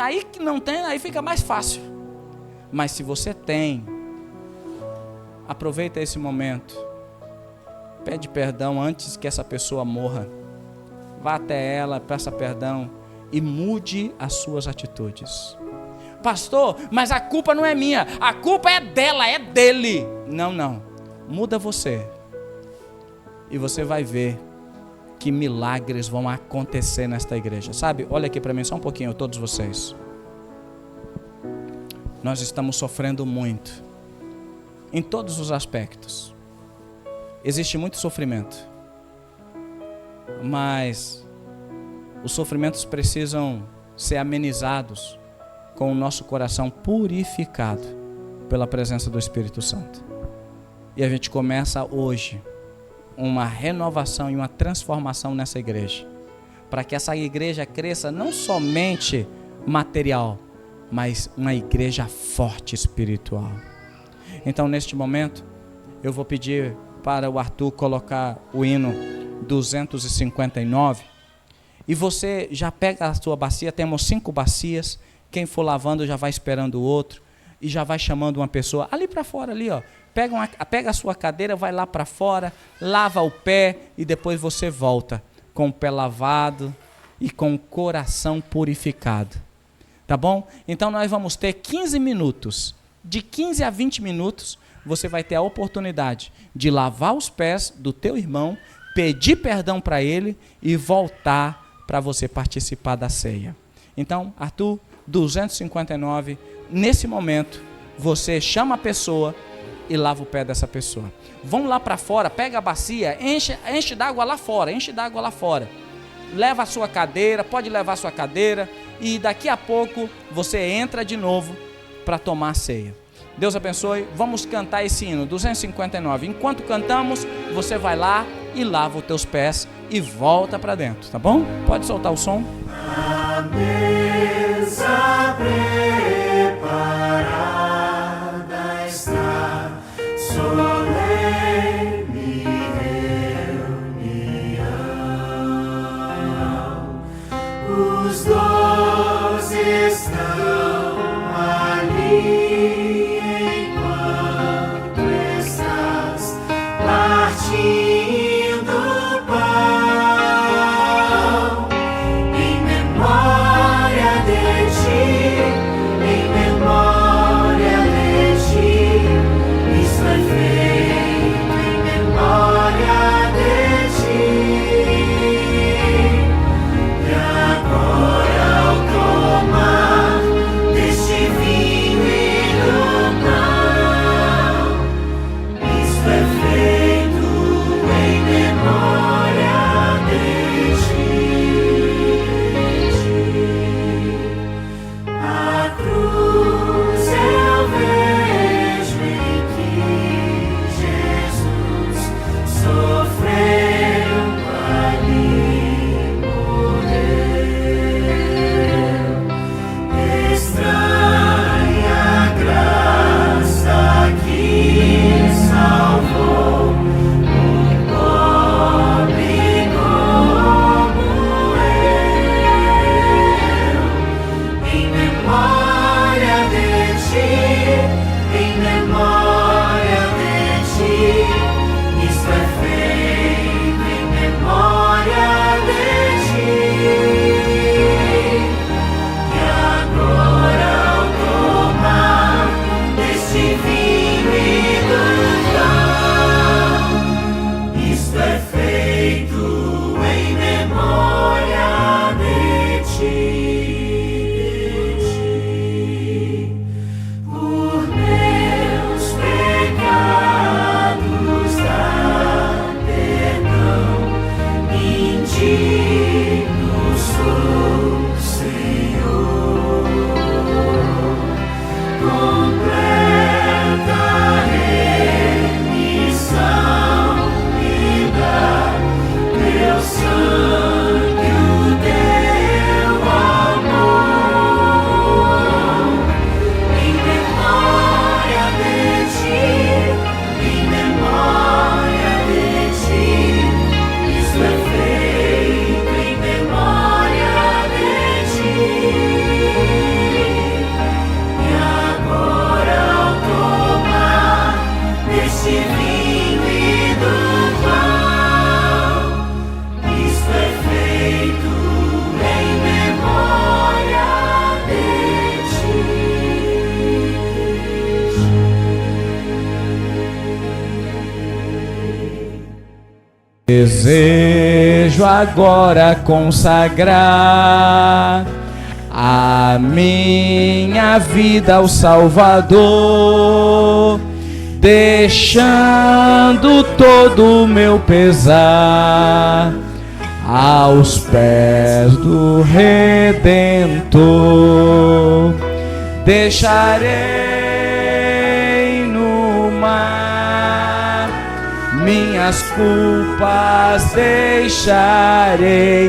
Aí que não tem, aí fica mais fácil. Mas se você tem, aproveita esse momento. Pede perdão antes que essa pessoa morra. Vá até ela, peça perdão e mude as suas atitudes. Pastor, mas a culpa não é minha, a culpa é dela, é dele. Não. Muda você. E você vai ver que milagres vão acontecer nesta igreja. Sabe, olha aqui para mim só um pouquinho, todos vocês. Nós estamos sofrendo muito, em todos os aspectos. Existe muito sofrimento, mas os sofrimentos precisam ser amenizados com o nosso coração purificado pela presença do Espírito Santo. E a gente começa hoje uma renovação e uma transformação nessa igreja, para que essa igreja cresça não somente material, mas uma igreja forte espiritual. Então, neste momento, eu vou pedir para o Arthur colocar o hino 259, e você já pega a sua bacia. Temos 5 bacias, quem for lavando já vai esperando o outro, e já vai chamando uma pessoa, ali para fora, ali ó, pega a sua cadeira, vai lá para fora, lava o pé, e depois você volta, com o pé lavado, e com o coração purificado, tá bom? Então nós vamos ter 15 minutos, de 15 a 20 minutos, você vai ter a oportunidade de lavar os pés do teu irmão, pedir perdão para ele e voltar para você participar da ceia. Então, Arthur, 259, nesse momento, você chama a pessoa e lava o pé dessa pessoa. Vão lá para fora, pega a bacia, enche d'água lá fora, leva a sua cadeira, pode levar a sua cadeira, e daqui a pouco você entra de novo para tomar a ceia. Deus abençoe, vamos cantar esse hino, 259. Enquanto cantamos, você vai lá e lava os teus pés e volta para dentro, tá bom? Pode soltar o som. A mesa preparada está, solene reunião. Os 12 estão ali enquanto estás partindo o pão, em memória de ti, em memória de ti. Isso é feito em memória de ti. E agora ao tomar deste vinho e do pão, isso é feito em memória de ti. A cruz eu vejo em que Jesus sofreu, ali morreu. Estranha graça que salvou um pobre como eu. Em memória de ti, em memória de ti, isso é feito em memória de ti. E agora ao tomar deste vinho e do pão, isso é feito em memória de ti. Por meus pecados dá perdão, indigno sou, Senhor. Completa remissão me dá teu sangue, o teu amor. Em memória de ti, em memória de ti, isso é feito em memória de ti. E agora ao tomar deste vinho e do pão, isso é feito em memória de ti. Desejo agora consagrar a minha vida ao Salvador, deixando todo o meu pesar aos pés do Redentor. Deixarei no mar minhas culpas, deixarei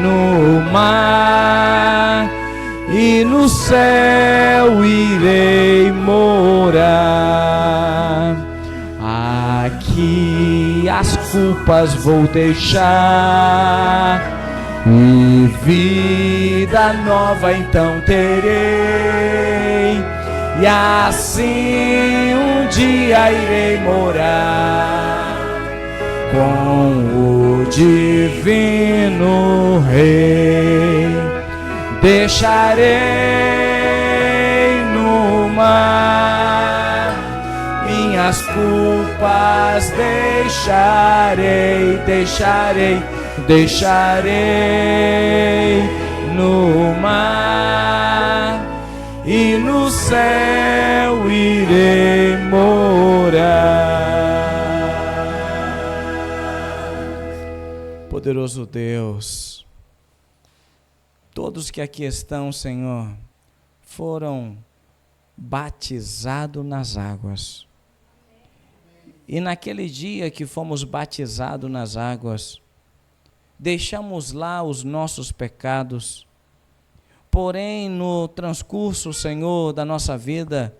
no mar, e no céu irei morar. Aqui as culpas vou deixar, e vida nova então terei, e assim um dia irei morar com o divino Rei. Deixarei no mar minhas culpas, deixarei deixarei no mar e no céu irei morar. Poderoso Deus, todos que aqui estão, Senhor, foram batizados nas águas. E naquele dia que fomos batizados nas águas, deixamos lá os nossos pecados. Porém, no transcurso, Senhor, da nossa vida,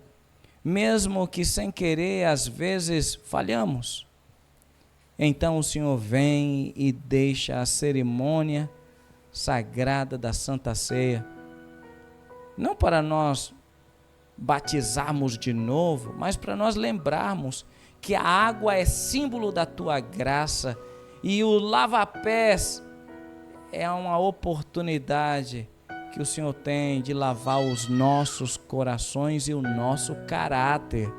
mesmo que sem querer, às vezes falhamos. Então o Senhor vem e deixa a cerimônia sagrada da Santa Ceia, não para nós batizarmos de novo, mas para nós lembrarmos que a água é símbolo da tua graça e o lava-pés é uma oportunidade que o Senhor tem de lavar os nossos corações e o nosso caráter.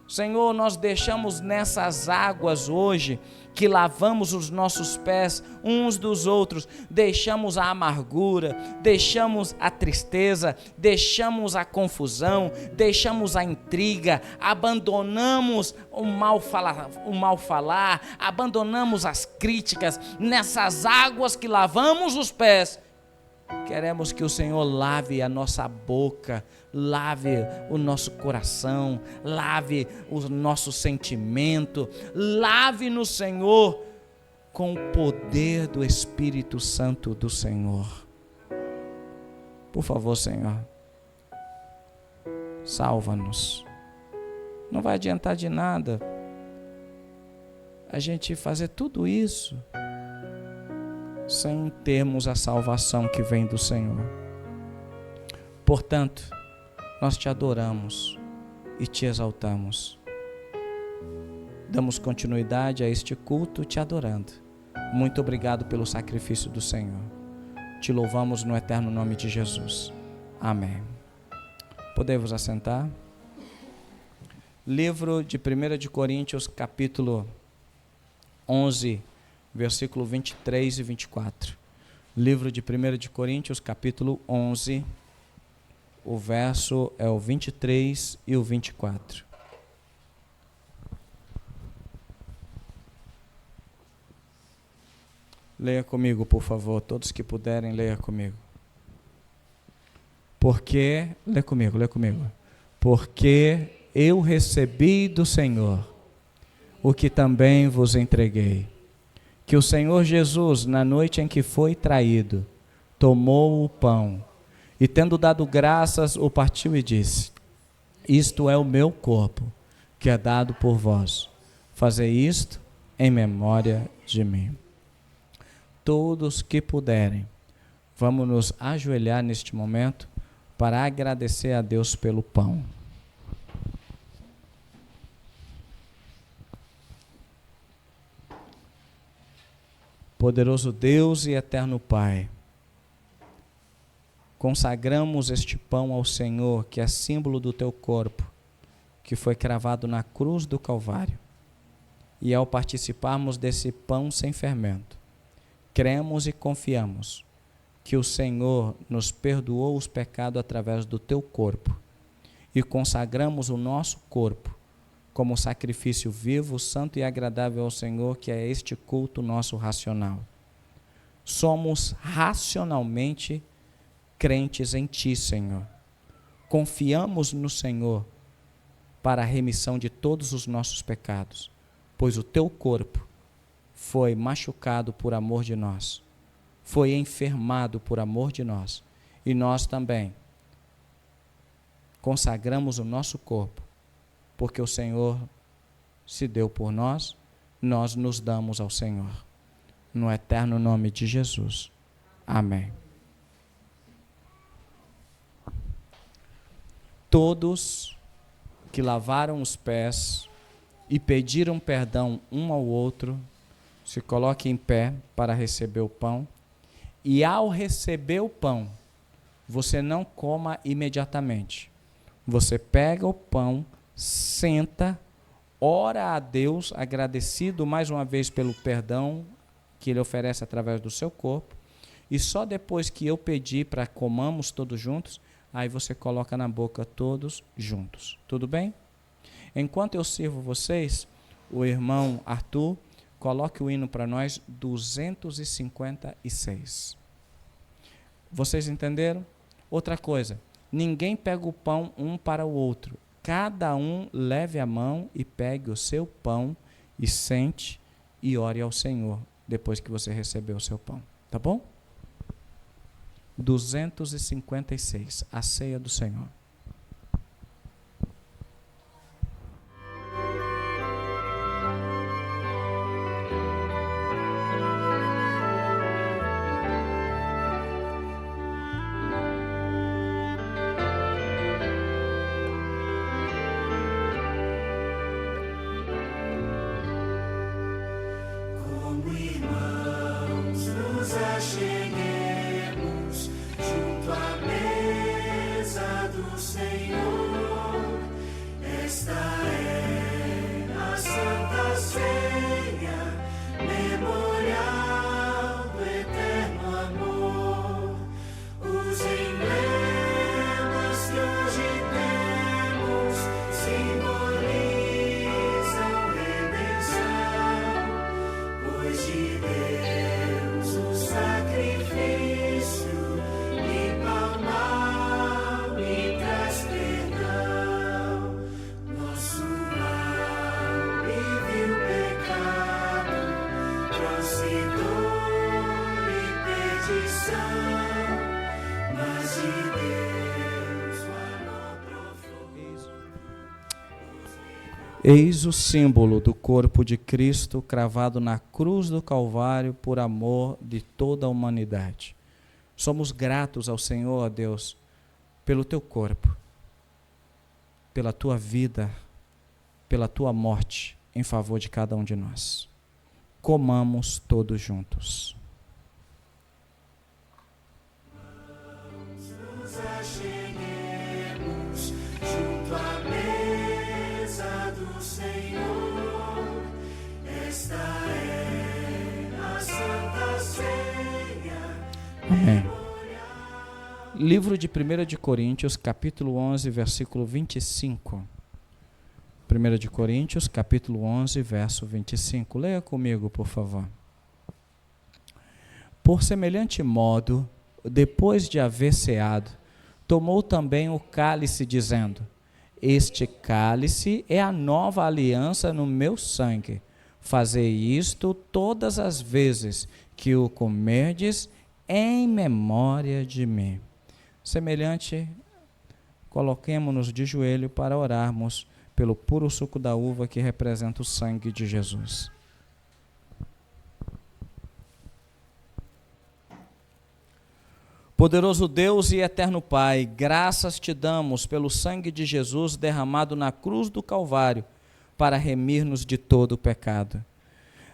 Senhor, nós deixamos nessas águas hoje, que lavamos os nossos pés uns dos outros, deixamos a amargura, deixamos a tristeza, deixamos a confusão, deixamos a intriga, abandonamos o mal falar, abandonamos as críticas. Nessas águas que lavamos os pés, queremos que o Senhor lave a nossa boca, lave o nosso coração, lave o nosso sentimento, lave-no, Senhor, com o poder do Espírito Santo do Senhor. Por favor, Senhor, salva-nos. Não vai adiantar de nada a gente fazer tudo isso sem termos a salvação que vem do Senhor. Portanto, nós te adoramos e te exaltamos. Damos continuidade a este culto te adorando. Muito obrigado pelo sacrifício do Senhor. Te louvamos no eterno nome de Jesus. Amém. Podemos assentar? Livro de 1 de Coríntios, capítulo 11, versículo 23 e 24. Livro de 1 de Coríntios, capítulo 11, o verso é o 23 e o 24. Leia comigo, por favor, todos que puderem, leia comigo. Porque, lê comigo. Porque eu recebi do Senhor o que também vos entreguei, que o Senhor Jesus, na noite em que foi traído, tomou o pão e, tendo dado graças, o partiu e disse: isto é o meu corpo, que é dado por vós. Fazei isto em memória de mim. Todos que puderem, vamos nos ajoelhar neste momento para agradecer a Deus pelo pão. Poderoso Deus e eterno Pai, consagramos este pão ao Senhor, que é símbolo do teu corpo, que foi cravado na cruz do Calvário. E ao participarmos desse pão sem fermento, cremos e confiamos que o Senhor nos perdoou os pecados através do teu corpo, e consagramos o nosso corpo como sacrifício vivo, santo e agradável ao Senhor, que é este culto nosso racional. Somos racionalmente crentes em Ti, Senhor. Confiamos no Senhor para a remissão de todos os nossos pecados, pois o Teu corpo foi machucado por amor de nós, foi enfermado por amor de nós, e nós também consagramos o nosso corpo, porque o Senhor se deu por nós, nós nos damos ao Senhor. No eterno nome de Jesus. Amém. Todos que lavaram os pés e pediram perdão um ao outro, se coloque em pé para receber o pão. E ao receber o pão, você não coma imediatamente. Você pega o pão, senta, ora a Deus, agradecido mais uma vez pelo perdão que Ele oferece através do seu corpo, e só depois que eu pedir para comamos todos juntos, aí você coloca na boca todos juntos. Tudo bem? Enquanto eu sirvo vocês, o irmão Arthur, coloque o hino para nós, 256. Vocês entenderam? Outra coisa, ninguém pega o pão um para o outro. Cada um leve a mão e pegue o seu pão e sente e ore ao Senhor depois que você recebeu o seu pão. Tá bom? 256, a ceia do Senhor. Como irmãos nos acheguemos junto à mesa do Senhor. Esta é a Santa Ceia, memorial do eterno amor. Os emblemas que hoje temos simbolizam redenção, pois de Deus o sacrifício limpa o mal e traz perdão. Nosso mal vive o pecado, trouxe dor e perdição, mas de Deus o amor profundo. Eis o símbolo do corpo de Cristo cravado na cruz do Calvário por amor de toda a humanidade. Somos gratos ao Senhor, ó Deus, pelo teu corpo, pela tua vida, pela tua morte em favor de cada um de nós. Comamos todos juntos. Nos acheguemos junto à mesa do Senhor. Esta é a Santa Ceia. Amém. Livro de 1 de Coríntios, capítulo 11, versículo 25. 1 de Coríntios, capítulo 11, verso 25. Leia comigo, por favor. Por semelhante modo, depois de haver ceado, tomou também o cálice, dizendo: Este cálice é a nova aliança no meu sangue. Fazei isto todas as vezes que o comerdes em memória de mim. Semelhante, coloquemo-nos de joelho para orarmos pelo puro suco da uva que representa o sangue de Jesus. Poderoso Deus e eterno Pai, graças te damos pelo sangue de Jesus derramado na cruz do Calvário para remir-nos de todo o pecado.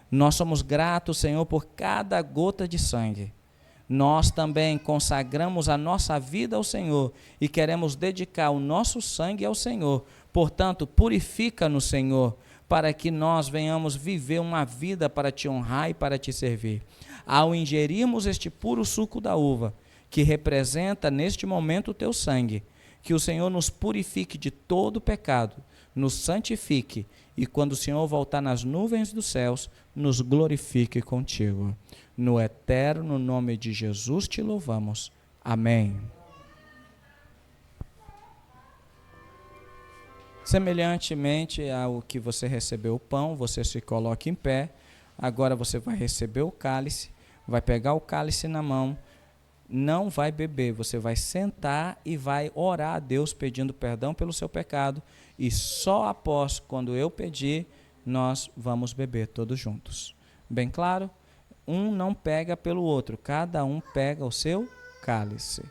Nós somos gratos, Senhor, por cada gota de sangue. Nós também consagramos a nossa vida ao Senhor e queremos dedicar o nosso sangue ao Senhor. Portanto, purifica-nos, Senhor, para que nós venhamos viver uma vida para te honrar e para te servir. Ao ingerirmos este puro suco da uva, que representa neste momento o teu sangue, que o Senhor nos purifique de todo pecado, nos santifique e quando o Senhor voltar nas nuvens dos céus, nos glorifique contigo. No eterno nome de Jesus te louvamos. Amém. Semelhantemente ao que você recebeu o pão, você se coloca em pé. Agora você vai receber o cálice, vai pegar o cálice na mão, não vai beber, você vai sentar e vai orar a Deus pedindo perdão pelo seu pecado, e só após, quando eu pedir, nós vamos beber todos juntos. Bem claro? Um não pega pelo outro, cada um pega o seu cálice.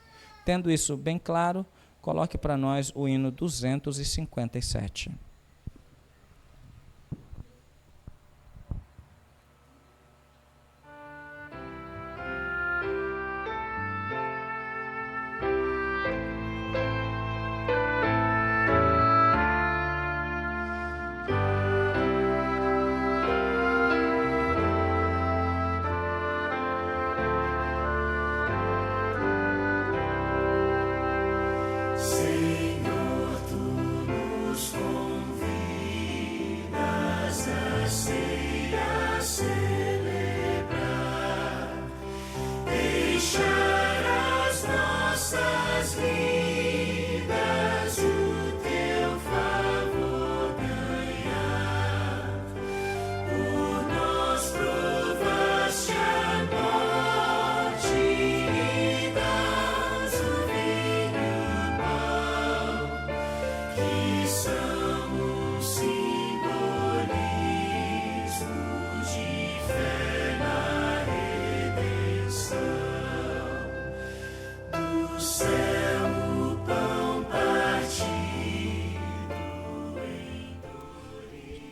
Tendo isso bem claro, coloque para nós o hino 257.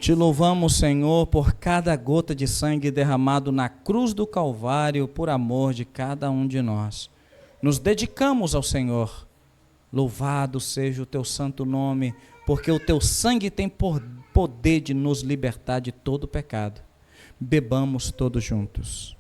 Te louvamos, Senhor, por cada gota de sangue derramado na cruz do Calvário por amor de cada um de nós. Nos dedicamos ao Senhor. Louvado seja o teu santo nome, porque o teu sangue tem poder de nos libertar de todo pecado. Bebamos todos juntos.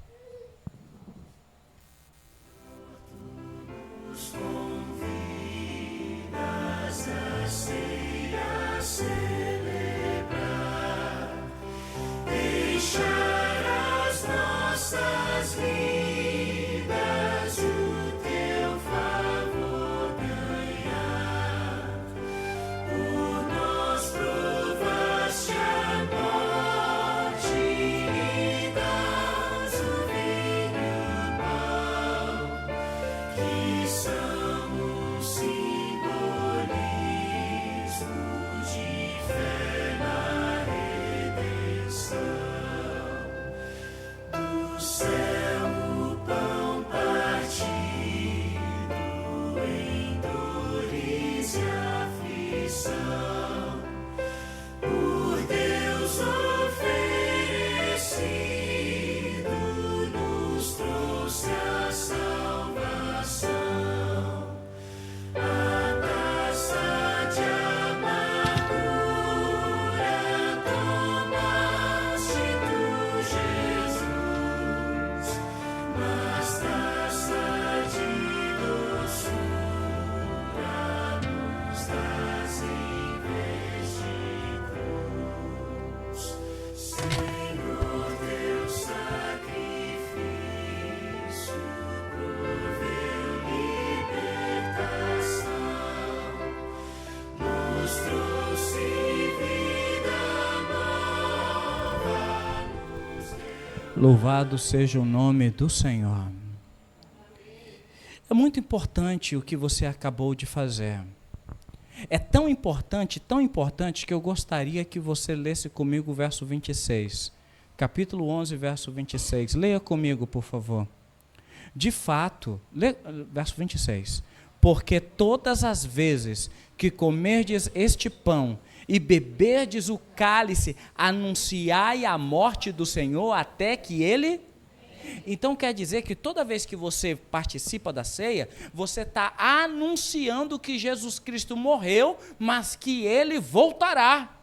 Louvado seja o nome do Senhor. É muito importante o que você acabou de fazer. É tão importante que eu gostaria que você lesse comigo o verso 26. Capítulo 11, verso 26. Leia comigo, por favor. De fato, verso 26. Porque todas as vezes que comerdes este pão e beberdes o cálice, anunciai a morte do Senhor até que Ele... Então quer dizer que toda vez que você participa da ceia, você está anunciando que Jesus Cristo morreu, mas que Ele voltará.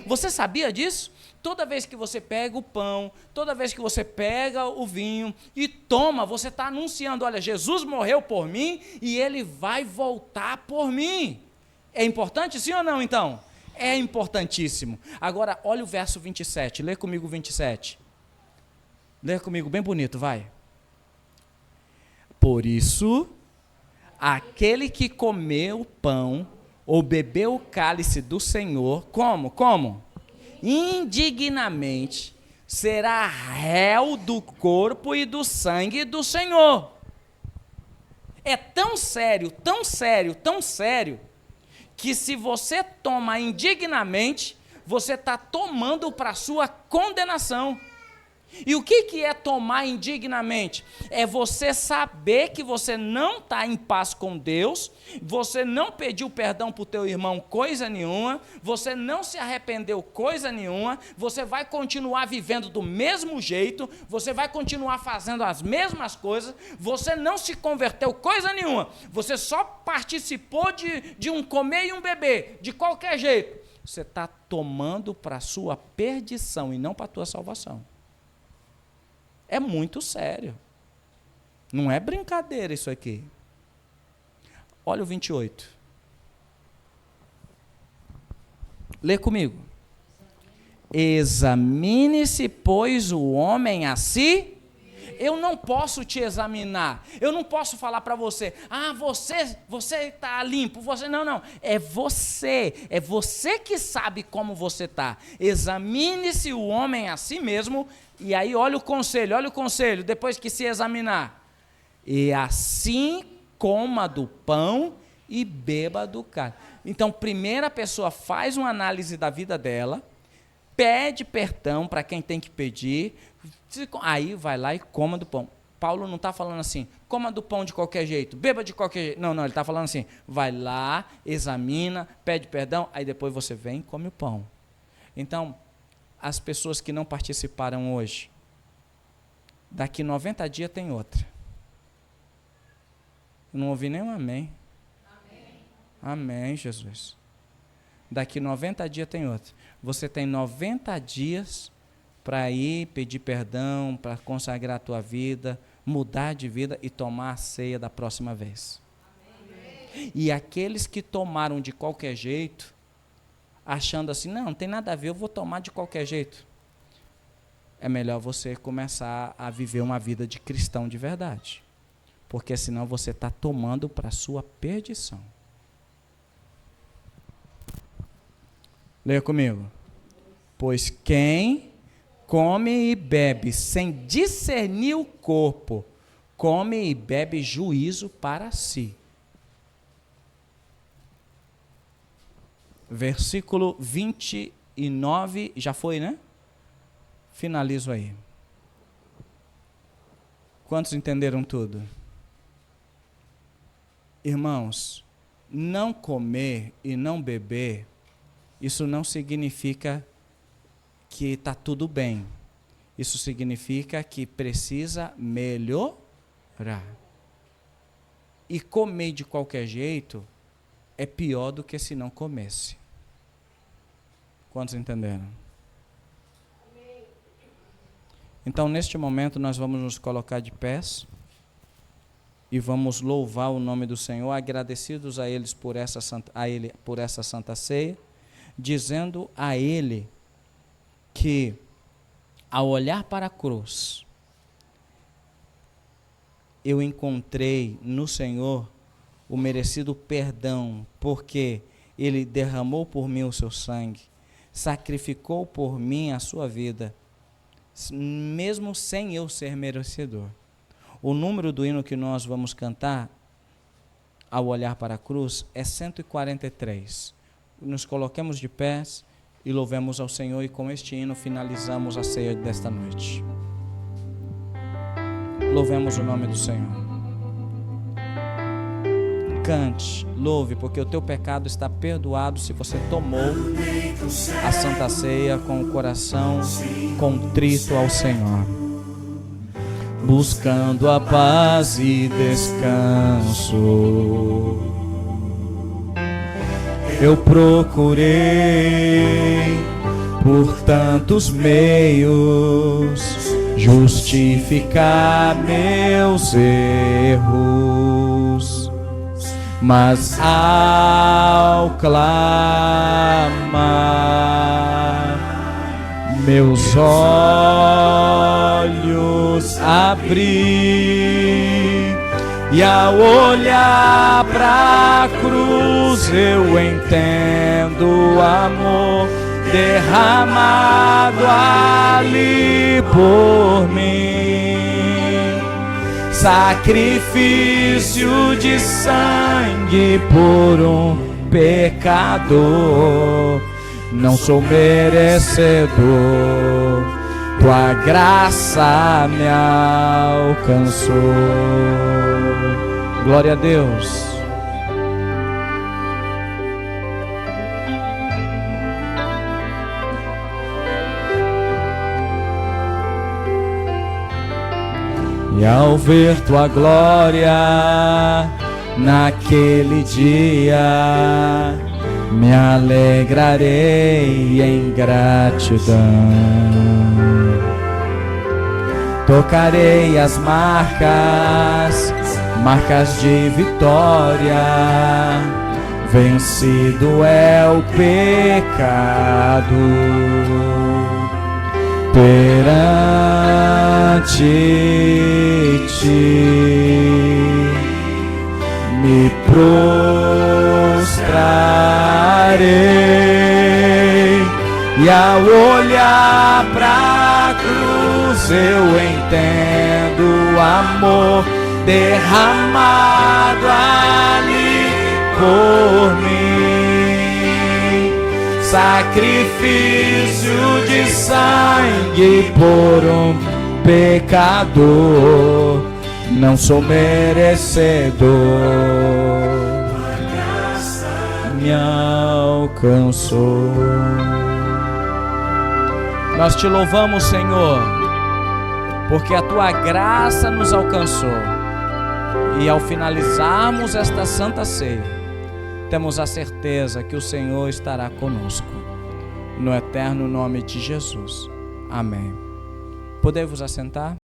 Você sabia disso? Toda vez que você pega o pão, toda vez que você pega o vinho e toma, você está anunciando, olha, Jesus morreu por mim e Ele vai voltar por mim. É importante sim ou não, então? É importantíssimo. Agora, olha o verso 27, lê comigo o 27. Lê comigo, bem bonito, vai. Por isso, aquele que comeu o pão ou bebeu o cálice do Senhor, como? Indignamente, será réu do corpo e do sangue do Senhor. É tão sério, tão sério, tão sério, que se você toma indignamente, você está tomando para a sua condenação. E o que é tomar indignamente? É você saber que você não está em paz com Deus, você não pediu perdão para o teu irmão coisa nenhuma, você não se arrependeu coisa nenhuma, você vai continuar vivendo do mesmo jeito, você vai continuar fazendo as mesmas coisas, você não se converteu coisa nenhuma, você só participou de um comer e um beber, de qualquer jeito. Você está tomando para a sua perdição e não para a tua salvação. É muito sério. Não é brincadeira isso aqui. Olha o 28. Lê comigo. Examine-se, pois, o homem a si. Eu não posso te examinar. Eu não posso falar para você, você está limpo. Não. É você que sabe como você está. Examine-se o homem a si mesmo. E aí olha o conselho, depois que se examinar. E assim coma do pão e beba do cálice. Então, primeiro a pessoa faz uma análise da vida dela, pede perdão para quem tem que pedir, aí vai lá e coma do pão. Paulo não está falando assim, coma do pão de qualquer jeito, beba de qualquer jeito. Não, ele está falando assim, vai lá, examina, pede perdão, aí depois você vem e come o pão. Então, as pessoas que não participaram hoje, daqui 90 dias tem outra. Não ouvi nenhum amém. Amém, Jesus. Daqui 90 dias tem outra. Você tem 90 dias para ir pedir perdão, para consagrar a tua vida, mudar de vida e tomar a ceia da próxima vez. Amém. E aqueles que tomaram de qualquer jeito, achando assim, não tem nada a ver, eu vou tomar de qualquer jeito. É melhor você começar a viver uma vida de cristão de verdade. Porque senão você está tomando para a sua perdição. Leia comigo. Pois quem come e bebe sem discernir o corpo, come e bebe juízo para si. Versículo 29, já foi, né? Finalizo aí. Quantos entenderam tudo? Irmãos, não comer e não beber, isso não significa que está tudo bem. Isso significa que precisa melhorar. E comer de qualquer jeito é pior do que se não comesse. Quantos entenderam? Então, neste momento, nós vamos nos colocar de pés e vamos louvar o nome do Senhor, agradecidos a Ele por essa santa ceia, dizendo a Ele que, ao olhar para a cruz, eu encontrei no Senhor o merecido perdão, porque Ele derramou por mim o seu sangue, sacrificou por mim a sua vida, mesmo sem eu ser merecedor. O número do hino que nós vamos cantar, ao olhar para a cruz, é 143. Nos coloquemos de pés e louvemos ao Senhor, e com este hino finalizamos a ceia desta noite. Louvemos o nome do Senhor. Cante, louve, porque o teu pecado está perdoado se você tomou a Santa Ceia com o coração contrito ao Senhor. Buscando a paz e descanso, eu procurei por tantos meios justificar meus erros, mas ao clamar meus olhos abri, e ao olhar pra cruz eu entendo o amor derramado ali por mim, sacrifício de sangue por um pecador. Não sou merecedor, tua graça me alcançou. Glória a Deus. E ao ver tua glória naquele dia, me alegrarei em gratidão. Tocarei as marcas de vitória. Vencido é o pecado. Perante ti me prostrarei, e ao olhar pra cruz eu entendo o amor derramado ali por mim, sacrifício de sangue por um pecador. Não sou merecedor, me alcançou. Nós te louvamos, Senhor, porque a tua graça nos alcançou. E ao finalizarmos esta santa ceia, temos a certeza que o Senhor estará conosco. No eterno nome de Jesus. Amém. Podemos vos assentar?